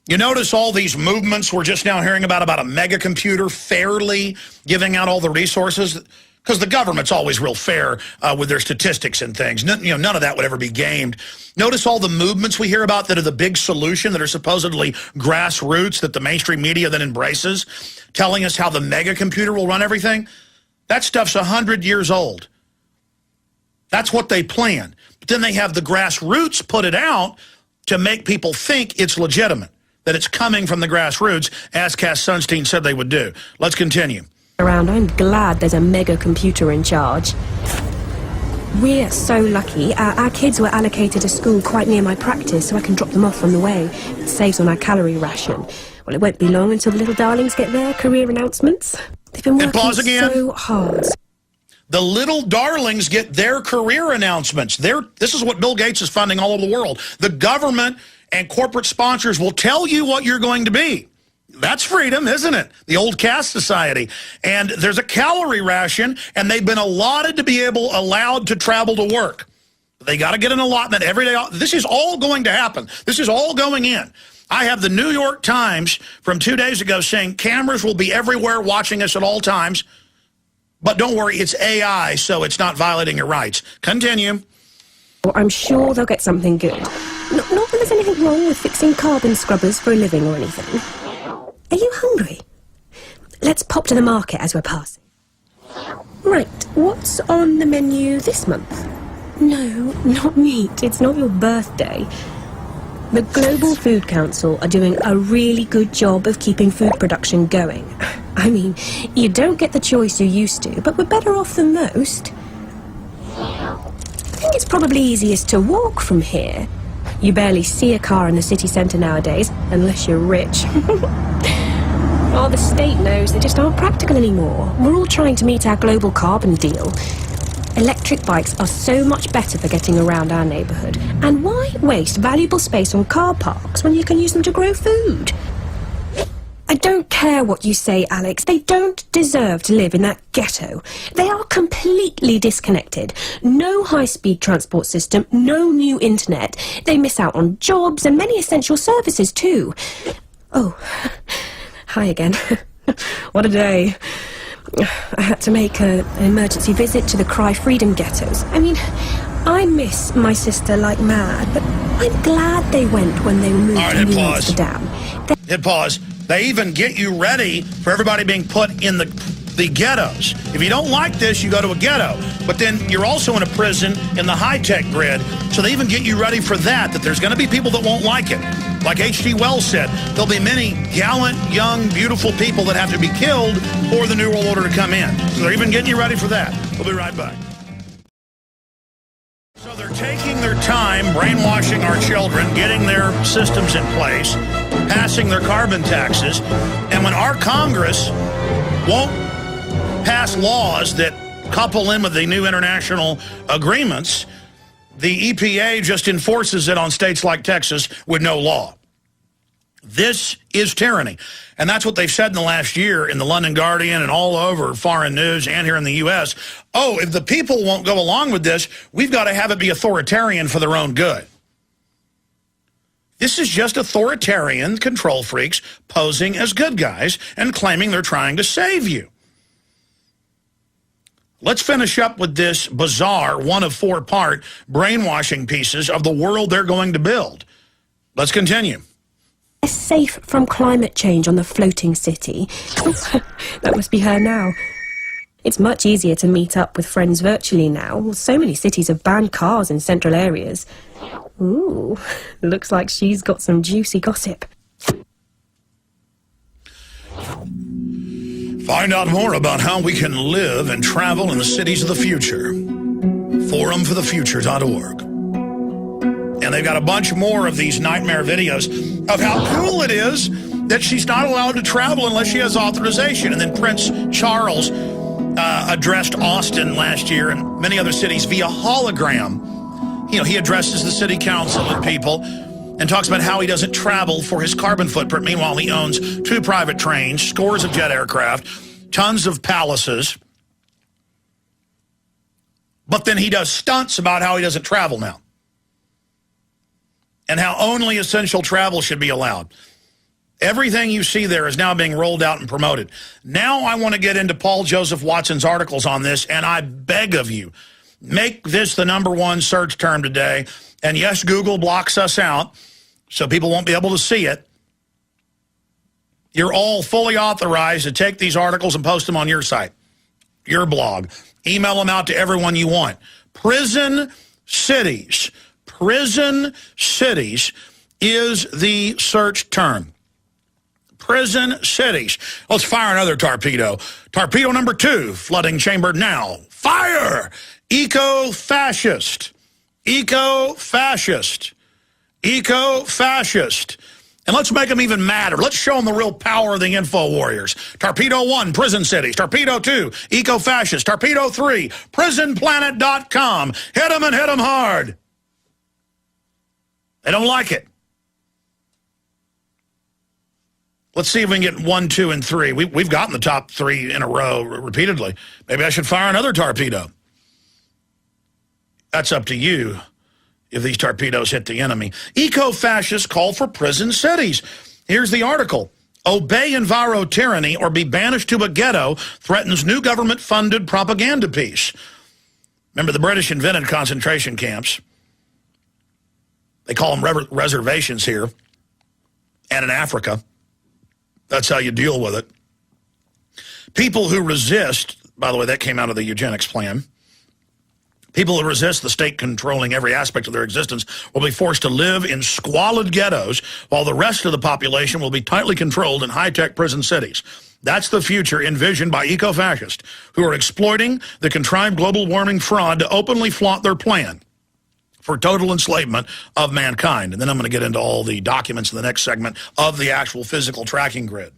You notice all these movements we're just now hearing about a mega computer fairly giving out all the resources? Because the government's always real fair with their statistics and things. None of that would ever be gamed. Notice all the movements we hear about that are the big solution, that are supposedly grassroots, that the mainstream media then embraces, telling us how the mega computer will run everything. That stuff's 100 years old. That's what they planned. But then they have the grassroots put it out to make people think it's legitimate, that it's coming from the grassroots, as Cass Sunstein said they would do. Let's continue. Around, I'm glad there's a mega computer in charge. We're so lucky. Our kids were allocated a school quite near my practice, so I can drop them off on the way. It saves on our calorie ration. Well, it won't be long until the little darlings get their career announcements. They've been working so hard. The little darlings get their career announcements. This is what Bill Gates is funding all over the world. The government and corporate sponsors will tell you what you're going to be. That's freedom, isn't it? The old caste society. And there's a calorie ration, and they've been allotted to be allowed to travel to work. They got to get an allotment every day. This is all going to happen. This is all going in. I have the New York Times from 2 days ago saying cameras will be everywhere watching us at all times. But don't worry, it's AI, so it's not violating your rights. Continue. Well, I'm sure they'll get something good. Not that there's anything wrong with fixing carbon scrubbers for a living or anything. Are you hungry? Let's pop to the market as we're passing. Right, what's on the menu this month? No, not meat. It's not your birthday. The Global Food Council are doing a really good job of keeping food production going. I mean, you don't get the choice you used to, but we're better off than most. I think it's probably easiest to walk from here. You barely see a car in the city centre nowadays, unless you're rich. Well, the state knows they just aren't practical anymore. We're all trying to meet our global carbon deal. Electric bikes are so much better for getting around our neighbourhood. And why waste valuable space on car parks when you can use them to grow food? I don't care what you say, Alex. They don't deserve to live in that ghetto. They are completely disconnected. No high-speed transport system, no new internet. They miss out on jobs and many essential services too. Oh, hi again. What a day. I had to make an emergency visit to the Cry Freedom ghettos. I mean, I miss my sister like mad, but I'm glad they went when they were moved to New Amsterdam. Hit pause. They even get you ready for everybody being put in the ghettos. If you don't like this, you go to a ghetto. But then you're also in a prison in the high-tech grid, so they even get you ready for that there's going to be people that won't like it. Like H.G. Wells said, there'll be many gallant, young, beautiful people that have to be killed for the New World Order to come in. So they're even getting you ready for that. We'll be right back. So they're taking their time brainwashing our children, getting their systems in place, passing their carbon taxes, and when our Congress won't pass laws that couple in with the new international agreements, the EPA just enforces it on states like Texas with no law. This is tyranny. And that's what they've said in the last year in the London Guardian and all over foreign news and here in the U.S. Oh, if the people won't go along with this, we've got to have it be authoritarian for their own good. This is just authoritarian control freaks posing as good guys and claiming they're trying to save you. Let's finish up with this bizarre one of 4-part brainwashing pieces of the world they're going to build. Let's continue. Safe from climate change on the floating city. That must be her now. It's much easier to meet up with friends virtually now. So many cities have banned cars in central areas. Ooh, looks like she's got some juicy gossip. Find out more about how we can live and travel in the cities of the future. Forumforthefuture.org. And they've got a bunch more of these nightmare videos of how cool it is that she's not allowed to travel unless she has authorization. And then Prince Charles addressed Austin last year and many other cities via hologram. You know, he addresses the city council and people and talks about how he doesn't travel for his carbon footprint. Meanwhile, he owns 2 private trains, scores of jet aircraft, tons of palaces. But then he does stunts about how he doesn't travel now. And how only essential travel should be allowed. Everything you see there is now being rolled out and promoted. Now I want to get into Paul Joseph Watson's articles on this, and I beg of you, make this the #1 search term today. And yes, Google blocks us out, so people won't be able to see it. You're all fully authorized to take these articles and post them on your site, your blog. Email them out to everyone you want. Prison cities. Prison cities is the search term. Prison cities. Let's fire another torpedo. Torpedo #2, flooding chamber now. Fire! Eco-Fascist. Eco-Fascist. Eco-Fascist. And let's make them even madder. Let's show them the real power of the info warriors. Torpedo 1, prison cities. Torpedo 2, eco-fascist. Torpedo 3, prisonplanet.com. Hit them and hit them hard. They don't like it. Let's see if we can get 1, 2, and 3. We've gotten the top 3 in a row repeatedly. Maybe I should fire another torpedo. That's up to you if these torpedoes hit the enemy. Eco-fascists call for prison cities. Here's the article. Obey Enviro tyranny or be banished to a ghetto threatens new government-funded propaganda piece. Remember, the British invented concentration camps. They call them reservations here and in Africa. That's how you deal with it. People who resist, by the way, that came out of the eugenics plan. People who resist the state controlling every aspect of their existence will be forced to live in squalid ghettos while the rest of the population will be tightly controlled in high-tech prison cities. That's the future envisioned by eco-fascists who are exploiting the contrived global warming fraud to openly flaunt their plan for total enslavement of mankind. And then I'm going to get into all the documents in the next segment of the actual physical tracking grid.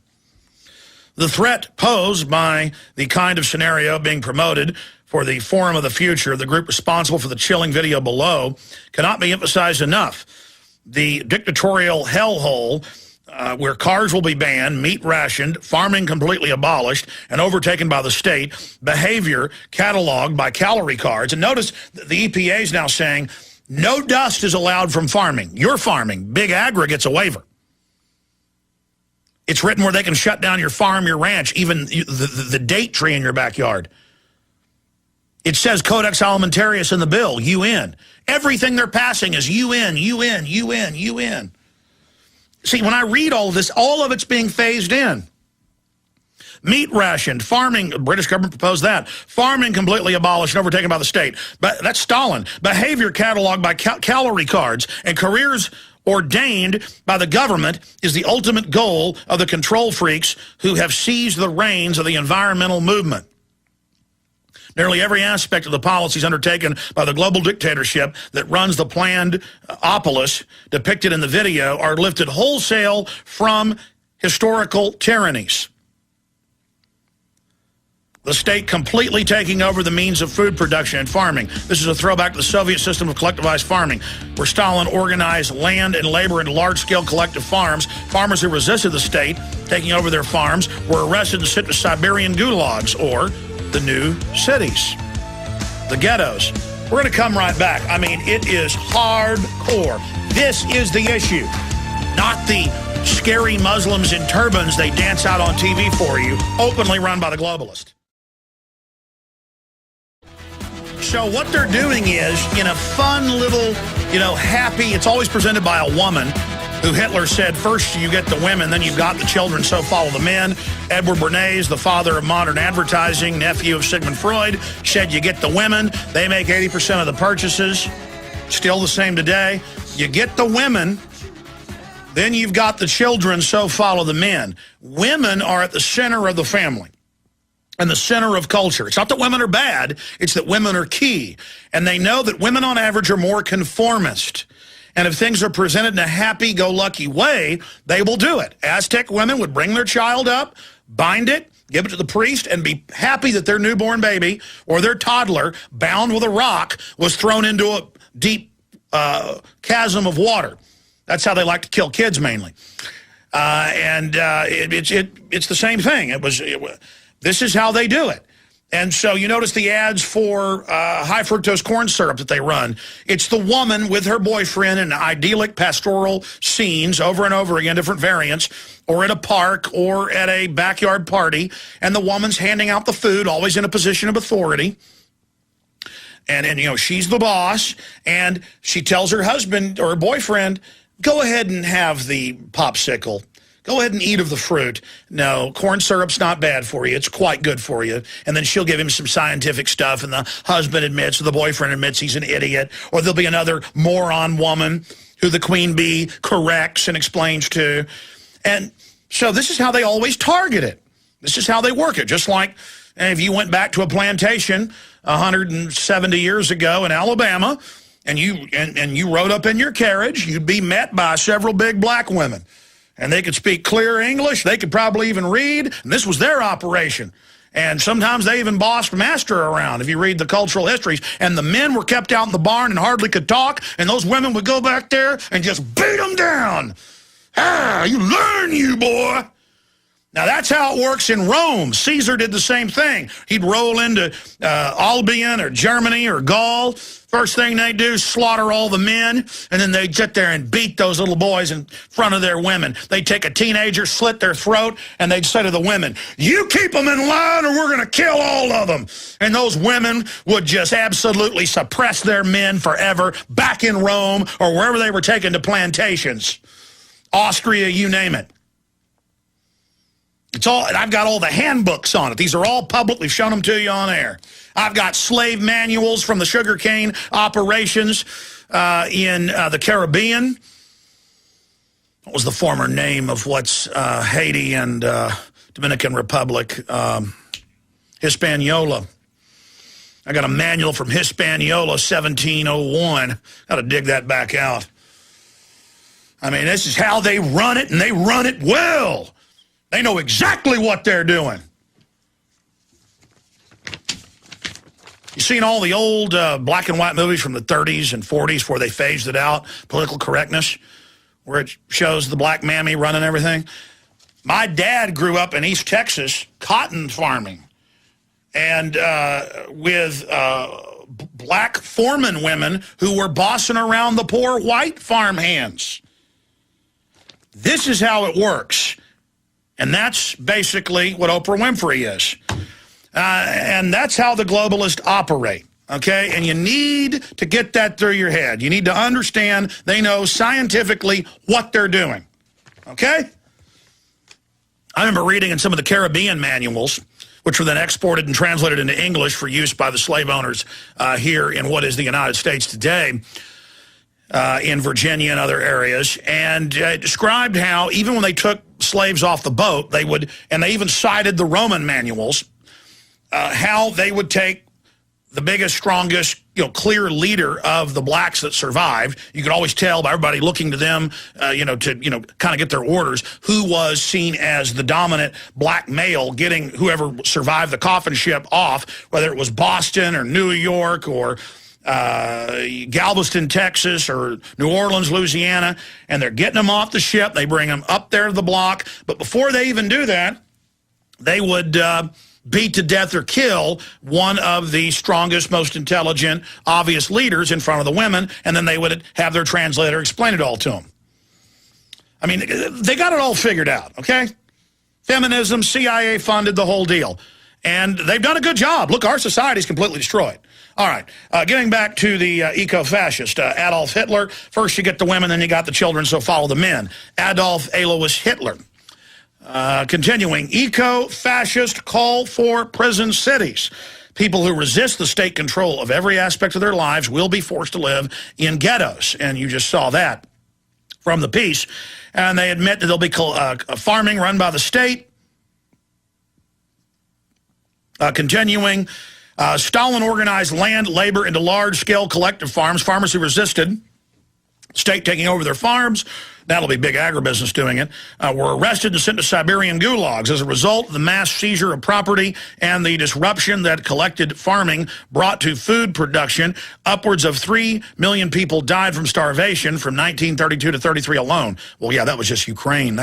The threat posed by the kind of scenario being promoted for the Forum of the Future, the group responsible for the chilling video below, cannot be emphasized enough. The dictatorial hellhole, where cars will be banned, meat rationed, farming completely abolished, and overtaken by the state, behavior catalogued by calorie cards. And notice the EPA is now saying, no dust is allowed from farming. You're farming. Big Agri gets a waiver. It's written where they can shut down your farm, your ranch, even the date tree in your backyard. It says Codex Alimentarius in the bill, UN. Everything they're passing is UN, UN, UN, UN. See, when I read all of this, all of it's being phased in. Meat rationed, farming, the British government proposed that. Farming completely abolished and overtaken by the state. But that's Stalin. Behavior cataloged by calorie cards and careers ordained by the government is the ultimate goal of the control freaks who have seized the reins of the environmental movement. Nearly every aspect of the policies undertaken by the global dictatorship that runs the planned opolis depicted in the video are lifted wholesale from historical tyrannies. The state completely taking over the means of food production and farming. This is a throwback to the Soviet system of collectivized farming, where Stalin organized land and labor into large-scale collective farms. Farmers who resisted the state taking over their farms were arrested and sent to Siberian gulags, or the new cities, the ghettos. We're going to come right back. I mean, it is hardcore. This is the issue, not the scary Muslims in turbans they dance out on TV for you, openly run by the globalists. So what they're doing is, in a fun little, happy, it's always presented by a woman who Hitler said, first you get the women, then you've got the children, so follow the men. Edward Bernays, the father of modern advertising, nephew of Sigmund Freud, said you get the women, they make 80% of the purchases. Still the same today. You get the women, then you've got the children, so follow the men. Women are at the center of the family and the center of culture. It's not that women are bad, it's that women are key. And they know that women on average are more conformist. And if things are presented in a happy-go-lucky way, they will do it. Aztec women would bring their child up, bind it, give it to the priest, and be happy that their newborn baby or their toddler, bound with a rock, was thrown into a deep chasm of water. That's how they like to kill kids, mainly. It's the same thing. This is how they do it. And so you notice the ads for high fructose corn syrup that they run. It's the woman with her boyfriend in idyllic pastoral scenes over and over again, different variants, or at a park or at a backyard party. And the woman's handing out the food, always in a position of authority. And she's the boss. And she tells her husband or her boyfriend, go ahead and have the popsicle. Go ahead and eat of the fruit. No, corn syrup's not bad for you. It's quite good for you. And then she'll give him some scientific stuff, and the husband admits, or the boyfriend admits he's an idiot. Or there'll be another moron woman who the queen bee corrects and explains to. And so this is how they always target it. This is how they work it. Just like if you went back to a plantation 170 years ago in Alabama, and you rode up in your carriage, you'd be met by several big black women. And they could speak clear English. They could probably even read. And this was their operation. And sometimes they even bossed master around, if you read the cultural histories. And the men were kept out in the barn and hardly could talk. And those women would go back there and just beat them down. Ah, you learn, you boy. Now, that's how it works in Rome. Caesar did the same thing. He'd roll into Albion or Germany or Gaul. First thing they'd do is slaughter all the men, and then they'd sit there and beat those little boys in front of their women. They'd take a teenager, slit their throat, and they'd say to the women, you keep them in line or we're going to kill all of them. And those women would just absolutely suppress their men forever back in Rome or wherever they were taken to plantations. Austria, you name it. It's all, and I've got all the handbooks on it. These are all public. We've shown them to you on air. I've got slave manuals from the sugarcane operations in the Caribbean. What was the former name of what's Haiti and Dominican Republic? Hispaniola. I got a manual from Hispaniola, 1701. Got to dig that back out. I mean, this is how they run it, and they run it well. They know exactly what they're doing. You seen all the old black and white movies from the 30s and 40s where they phased it out, political correctness, where it shows the black mammy running everything? My dad grew up in East Texas, cotton farming, and with black foreman women who were bossing around the poor white farm hands. This is how it works. And that's basically what Oprah Winfrey is. And that's how the globalists operate, okay? And you need to get that through your head. You need to understand they know scientifically what they're doing, okay? I remember reading in some of the Caribbean manuals, which were then exported and translated into English for use by the slave owners here in what is the United States today, in Virginia and other areas, and it described how even when they took slaves off the boat, they would, and they even cited the Roman manuals, how they would take the biggest, strongest, clear leader of the blacks that survived. You could always tell by everybody looking to them, to kind of get their orders, who was seen as the dominant black male getting whoever survived the coffin ship off, whether it was Boston or New York or Galveston, Texas, or New Orleans, Louisiana, and they're getting them off the ship. They bring them up there to the block. But before they even do that, they would beat to death or kill one of the strongest, most intelligent, obvious leaders in front of the women, and then they would have their translator explain it all to them. I mean, they got it all figured out, okay? Feminism, CIA funded, the whole deal. And they've done a good job. Look, our society's completely destroyed. All right, getting back to the eco-fascist, Adolf Hitler. First you get the women, then you got the children, so follow the men. Adolf Alois Hitler. Continuing, eco-fascist call for prison cities. People who resist the state control of every aspect of their lives will be forced to live in ghettos. And you just saw that from the piece. And they admit that there'll be farming run by the state. Continuing, Stalin organized land, labor into large-scale collective farms. Farmers who resisted state taking over their farms, that'll be big agribusiness doing it, were arrested and sent to Siberian gulags. As a result, the mass seizure of property and the disruption that collected farming brought to food production, upwards of 3 million people died from starvation from 1932 to 33 alone. Well, yeah, that was just Ukraine.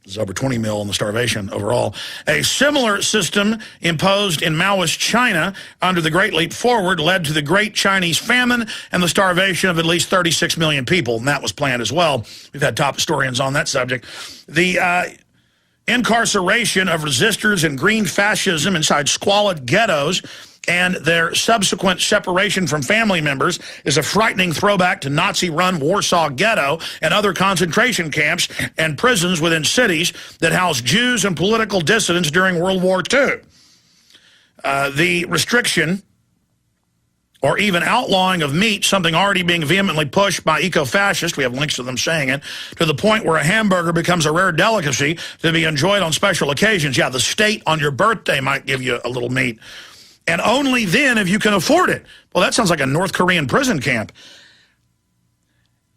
There's over 20 mil on the starvation overall. A similar system imposed in Maoist China under the Great Leap Forward led to the Great Chinese Famine and the starvation of at least 36 million people, and that was planned as well. We've had top historians on that subject. The incarceration of resistors and green fascism inside squalid ghettos and their subsequent separation from family members is a frightening throwback to Nazi-run Warsaw Ghetto and other concentration camps and prisons within cities that housed Jews and political dissidents during World War II. The restriction or even outlawing of meat, something already being vehemently pushed by eco-fascists, we have links to them saying it, to the point where a hamburger becomes a rare delicacy to be enjoyed on special occasions. Yeah, the state on your birthday might give you a little meat. And only then if you can afford it. Well, that sounds like a North Korean prison camp.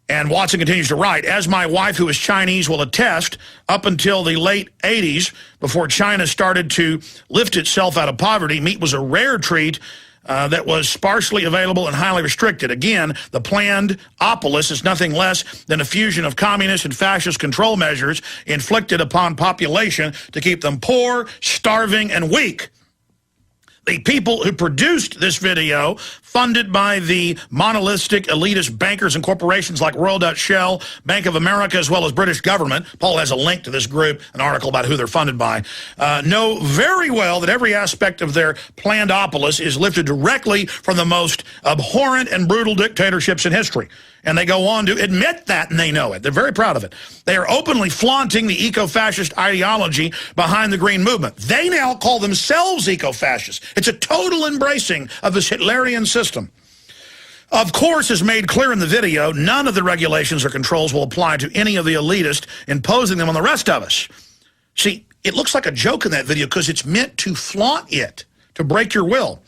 And Watson continues to write, as my wife, who is Chinese, will attest, up until the late 80s, before China started to lift itself out of poverty, meat was a rare treat that was sparsely available and highly restricted. Again, the planned opolis is nothing less than a fusion of communist and fascist control measures inflicted upon population to keep them poor, starving, and weak. The people who produced this video, funded by the monolithic elitist bankers and corporations like Royal Dutch Shell, Bank of America, as well as British government, Paul has a link to this group, an article about who they're funded by, know very well that every aspect of their planned opolis is lifted directly from the most abhorrent and brutal dictatorships in history. And they go on to admit that, and they know it. They're very proud of it. They are openly flaunting the eco-fascist ideology behind the Green Movement. They now call themselves eco-fascists. It's a total embracing of this Hitlerian system. Of course, as made clear in the video, none of the regulations or controls will apply to any of the elitists, imposing them on the rest of us. See, it looks like a joke in that video because it's meant to flaunt it, to break your will.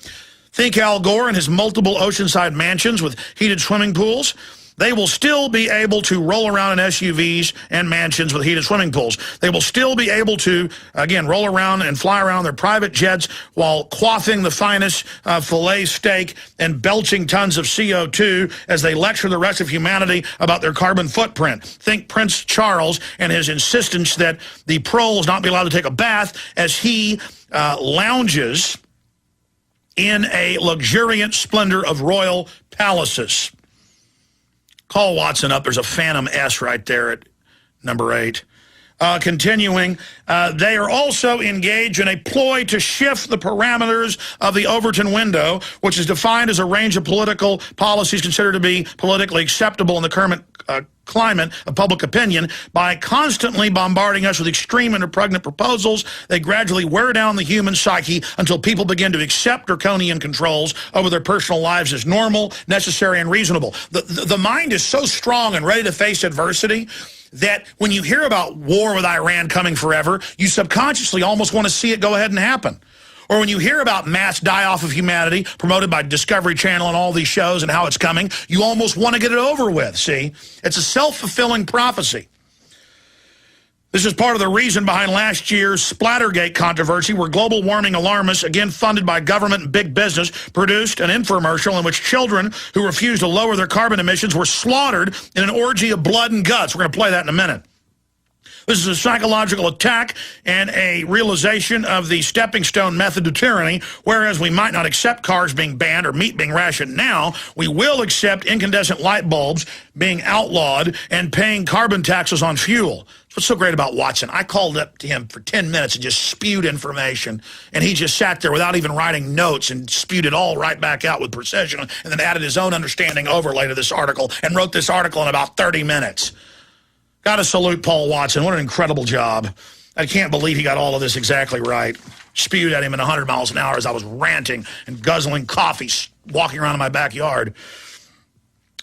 Think Al Gore and his multiple oceanside mansions with heated swimming pools. They will still be able to roll around in SUVs and mansions with heated swimming pools. They will still be able to, again, roll around and fly around their private jets while quaffing the finest filet steak and belching tons of CO2 as they lecture the rest of humanity about their carbon footprint. Think Prince Charles and his insistence that the proles not be allowed to take a bath as he lounges in a luxuriant splendor of royal palaces. Call Watson up. There's a Phantom S right there at number 8. Continuing, they are also engaged in a ploy to shift the parameters of the Overton window, which is defined as a range of political policies considered to be politically acceptable in the current climate of public opinion. By constantly bombarding us with extreme and repugnant proposals, they gradually wear down the human psyche until people begin to accept draconian controls over their personal lives as normal, necessary, and reasonable. The mind is so strong and ready to face adversity that when you hear about war with Iran coming forever, you subconsciously almost want to see it go ahead and happen. Or when you hear about mass die-off of humanity promoted by Discovery Channel and all these shows and how it's coming, you almost want to get it over with, see? It's a self-fulfilling prophecy. This is part of the reason behind last year's Splattergate controversy, where global warming alarmists, again funded by government and big business, produced an infomercial in which children who refused to lower their carbon emissions were slaughtered in an orgy of blood and guts. We're going to play that in a minute. This is a psychological attack and a realization of the stepping stone method to tyranny. Whereas we might not accept cars being banned or meat being rationed now, we will accept incandescent light bulbs being outlawed and paying carbon taxes on fuel. That's what's so great about Watson. I called up to him for 10 minutes and just spewed information, and he just sat there without even writing notes and spewed it all right back out with precision, and then added his own understanding overlay to this article and wrote this article in about 30 minutes. Got to salute Paul Watson. What an incredible job. I can't believe he got all of this exactly right. Spewed at him at 100 miles an hour as I was ranting and guzzling coffee, walking around in my backyard.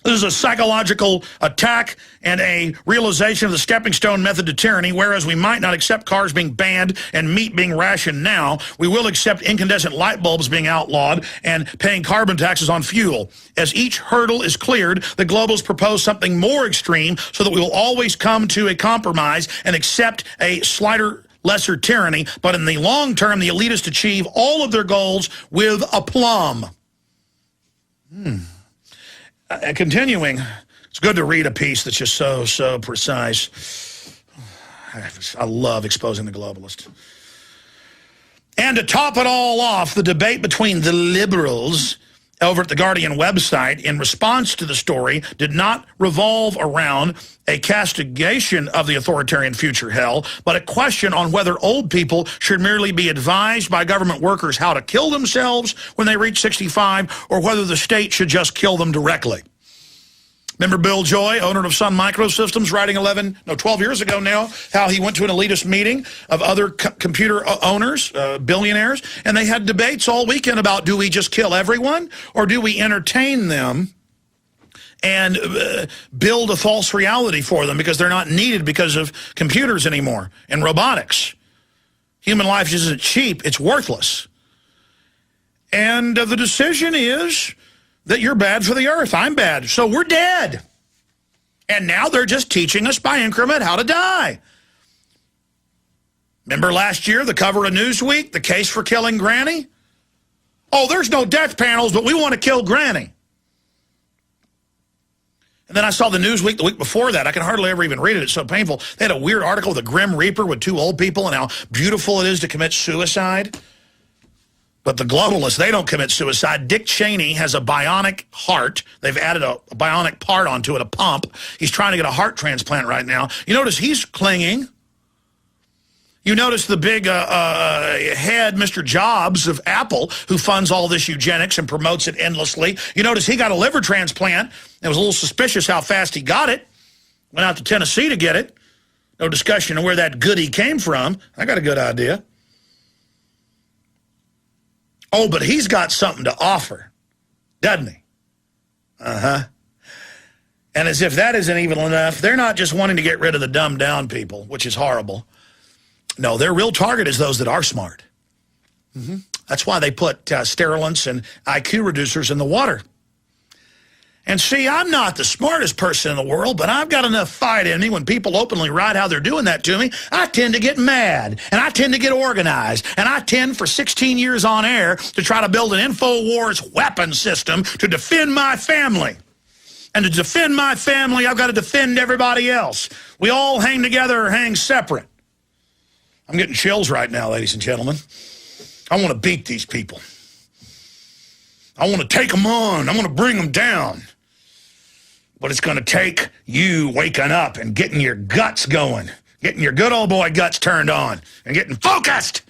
This is a psychological attack and a realization of the stepping stone method to tyranny. Whereas we might not accept cars being banned and meat being rationed now, we will accept incandescent light bulbs being outlawed and paying carbon taxes on fuel. As each hurdle is cleared, the globals propose something more extreme so that we will always come to a compromise and accept a slighter, lesser tyranny. But in the long term, the elitists achieve all of their goals with aplomb. Continuing, it's good to read a piece that's just so precise. I love exposing the globalist. And to top it all off, the debate between the liberals over at the Guardian website in response to the story did not revolve around a castigation of the authoritarian future hell, but a question on whether old people should merely be advised by government workers how to kill themselves when they reach 65, or whether the state should just kill them directly. Remember Bill Joy, owner of Sun Microsystems, writing 12 years ago now, how he went to an elitist meeting of other computer owners, billionaires, and they had debates all weekend about, do we just kill everyone, or do we entertain them and build a false reality for them because they're not needed because of computers anymore and robotics. Human life isn't cheap, it's worthless. And the decision is that you're bad for the earth. I'm bad. So we're dead. And now they're just teaching us by increment how to die. Remember last year, the cover of Newsweek, the case for killing Granny? Oh, there's no death panels, but we want to kill Granny. And then I saw the Newsweek the week before that. I can hardly ever even read it. It's so painful. They had a weird article with a Grim Reaper with two old people and how beautiful it is to commit suicide. But the globalists, they don't commit suicide. Dick Cheney has a bionic heart. They've added a bionic part onto it, a pump. He's trying to get a heart transplant right now. You notice he's clinging. You notice the big head, Mr. Jobs of Apple, who funds all this eugenics and promotes it endlessly. You notice he got a liver transplant. It was a little suspicious how fast he got it. Went out to Tennessee to get it. No discussion of where that goodie came from. I got a good idea. Oh, but he's got something to offer, doesn't he? Uh-huh. And as if that isn't even enough, they're not just wanting to get rid of the dumbed down people, which is horrible. No, their real target is those that are smart. That's why they put sterilants and IQ reducers in the water. And see, I'm not the smartest person in the world, but I've got enough fight in me when people openly write how they're doing that to me. I tend to get mad, and I tend to get organized, and I tend for 16 years on air to try to build an InfoWars weapon system to defend my family. And to defend my family, I've got to defend everybody else. We all hang together or hang separate. I'm getting chills right now, ladies and gentlemen. I want to beat these people. I want to take them on. I want to bring them down. But it's going to take you waking up and getting your guts going, Getting your good old boy guts turned on and getting focused.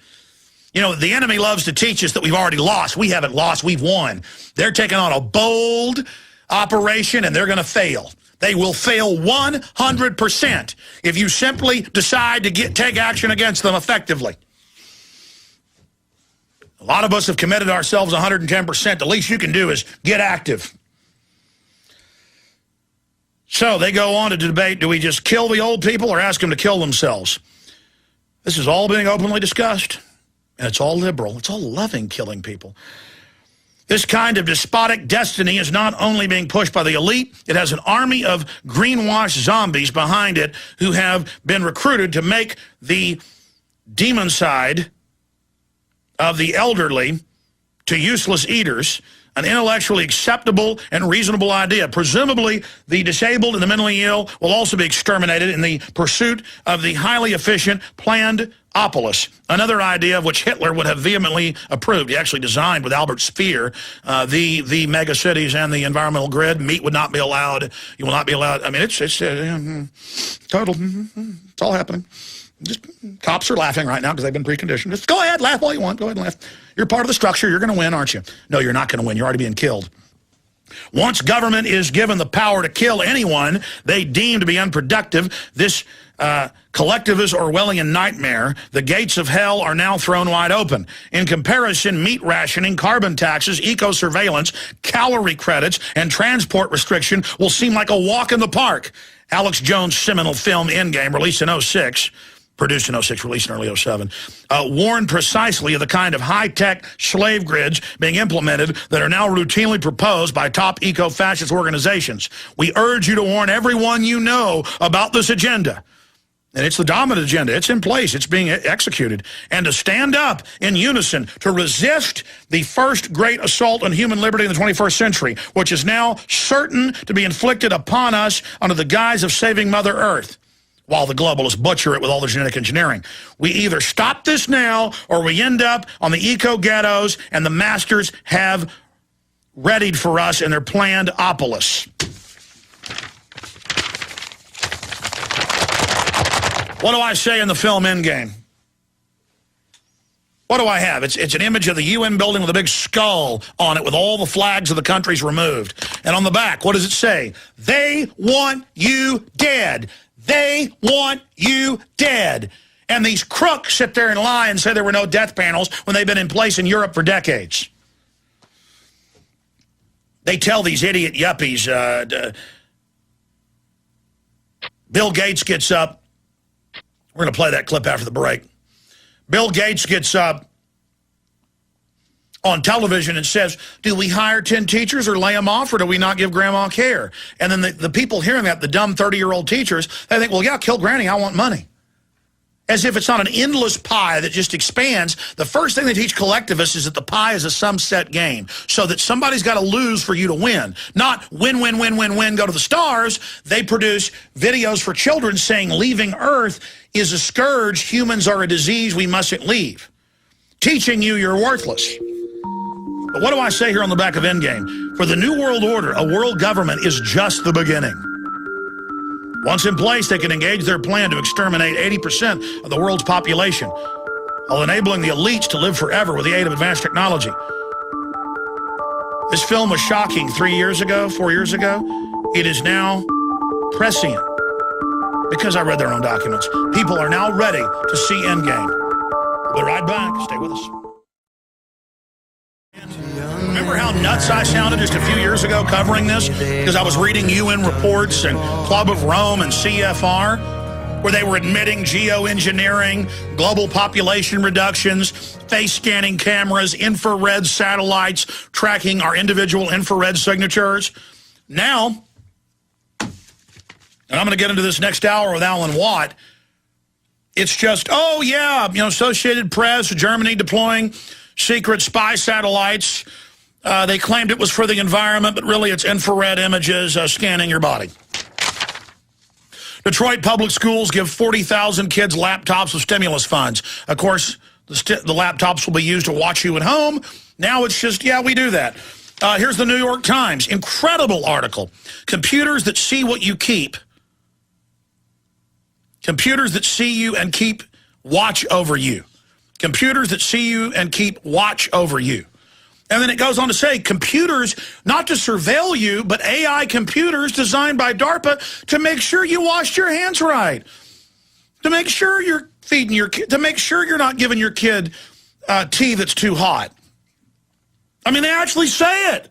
You know, the enemy loves to teach us that we've already lost. We haven't lost, we've won. They're taking on a bold operation and they're going to fail. They will fail 100% if you simply decide to take action against them effectively. A lot of us have committed ourselves 110%. The least you can do is get active. So they go on to debate, do we just kill the old people or ask them to kill themselves? This is all being openly discussed. And it's all liberal. It's all loving killing people. This kind of despotic destiny is not only being pushed by the elite, it has an army of greenwashed zombies behind it who have been recruited to make the demon side of the elderly to useless eaters an intellectually acceptable and reasonable idea. Presumably, the disabled and the mentally ill will also be exterminated in the pursuit of the highly efficient planned opolis, another idea of which Hitler would have vehemently approved. He actually designed with Albert Speer the mega cities and the environmental grid. Meat would not be allowed. You will not be allowed. I mean, it's total. It's all happening. Just cops are laughing right now because they've been preconditioned. Just go ahead, laugh all you want. Go ahead and laugh. You're part of the structure. You're going to win, aren't you? No, you're not going to win. You're already being killed. Once government is given the power to kill anyone they deem to be unproductive, this collectivist Orwellian nightmare, the gates of hell are now thrown wide open. In comparison, meat rationing, carbon taxes, eco-surveillance, calorie credits, and transport restriction will seem like a walk in the park. Alex Jones' seminal film Endgame, released in 06, produced in 06, released in early 07, warned precisely of the kind of high-tech slave grids being implemented that are now routinely proposed by top eco-fascist organizations. We urge you to warn everyone you know about this agenda. And it's the dominant agenda. It's in place. It's being executed. And to stand up in unison to resist the first great assault on human liberty in the 21st century, which is now certain to be inflicted upon us under the guise of saving Mother Earth, while the globalists butcher it with all the genetic engineering. We either stop this now or we end up on the eco-ghettos and the masters have readied for us in their planned opolis. What do I say in the film Endgame? What do I have? It's an image of the UN building with a big skull on it with all the flags of the countries removed. And on the back, what does it say? They want you dead. They want you dead. And these crooks sit there and lie and say there were no death panels when they've been in place in Europe for decades. They tell these idiot yuppies, Bill Gates gets up. We're going to play that clip after the break. Bill Gates gets up on television and says, do we hire 10 teachers or lay them off, or do we not give grandma care? And then the people hearing that, the dumb 30-year-old teachers, they think, well, yeah, kill granny, I want money. As if it's not an endless pie that just expands. The first thing they teach collectivists is that the pie is a sum-set game, so that somebody's got to lose for you to win. Not win, win, win, win, win, go to the stars. They produce videos for children saying leaving Earth is a scourge, humans are a disease, we mustn't leave. Teaching you you're worthless. But what do I say here on the back of Endgame? For the New World Order, a world government is just the beginning. Once in place, they can engage their plan to exterminate 80% of the world's population, while enabling the elites to live forever with the aid of advanced technology. This film was shocking 3 years ago, 4 years ago. It is now prescient, because I read their own documents. People are now ready to see Endgame. We'll be right back. Stay with us. Remember how nuts I sounded just a few years ago covering this? Because I was reading UN reports and Club of Rome and CFR, where they were admitting geoengineering, global population reductions, face scanning cameras, infrared satellites tracking our individual infrared signatures. Now, and I'm going to get into this next hour with Alan Watt, it's just, oh yeah, Associated Press, Germany deploying secret spy satellites. They claimed it was for the environment, but really it's infrared images scanning your body. Detroit public schools give 40,000 kids laptops with stimulus funds. Of course, the laptops will be used to watch you at home. Now it's just, yeah, we do that. Here's the New York Times. Incredible article. Computers that see what you keep Computers that see you and keep watch over you. Computers that see you and keep watch over you. And then it goes on to say, computers, not to surveil you, but AI computers designed by DARPA to make sure you washed your hands right. To make sure you're feeding your kid, to make sure you're not giving your kid tea that's too hot. I mean, they actually say it.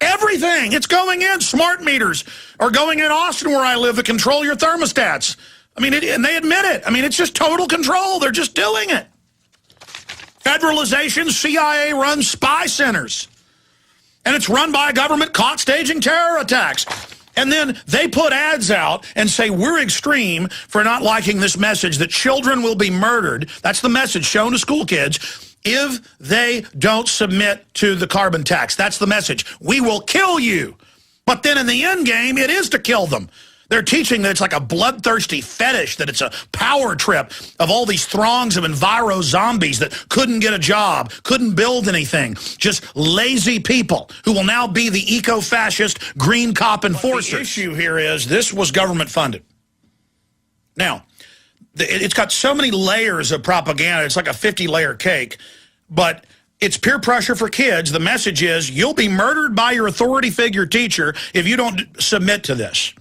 Everything. It's going in. Smart meters are going in Austin, where I live, to control your thermostats. I mean, and they admit it. I mean, it's just total control. They're just doing it. Federalization, CIA-run spy centers. And it's run by a government caught staging terror attacks. And then they put ads out and say, we're extreme for not liking this message that children will be murdered. That's the message shown to school kids if they don't submit to the carbon tax. That's the message. We will kill you. But then in the end game, it is to kill them. They're teaching that it's like a bloodthirsty fetish, that it's a power trip of all these throngs of enviro zombies that couldn't get a job, couldn't build anything, just lazy people who will now be the eco-fascist green cop enforcers. The issue here is this was government funded. Now, it's got so many layers of propaganda. It's like a 50-layer cake, but it's peer pressure for kids. The message is you'll be murdered by your authority figure teacher if you don't submit to this.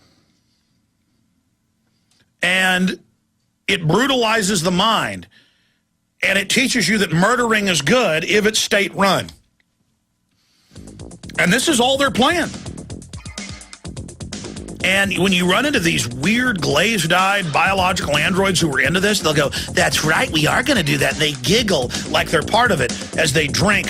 And it brutalizes the mind, and it teaches you that murdering is good if it's state-run. And this is all their plan. And when you run into these weird glazed-eyed biological androids who are into this, they'll go, that's right, we are going to do that. And they giggle like they're part of it as they drink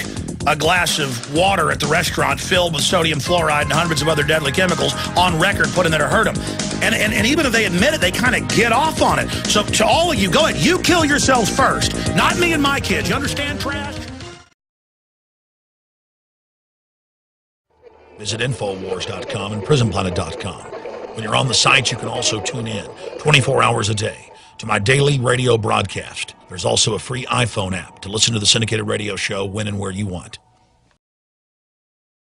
a glass of water at the restaurant filled with sodium fluoride and hundreds of other deadly chemicals on record put in there to hurt them. And even if they admit it, they kind of get off on it. So to all of you, go ahead. You kill yourselves first. Not me and my kids. You understand, trash? Visit Infowars.com and PrisonPlanet.com. When you're on the site, you can also tune in 24 hours a day to my daily radio broadcast. There's also a free iPhone app to listen to the syndicated radio show when and where you want.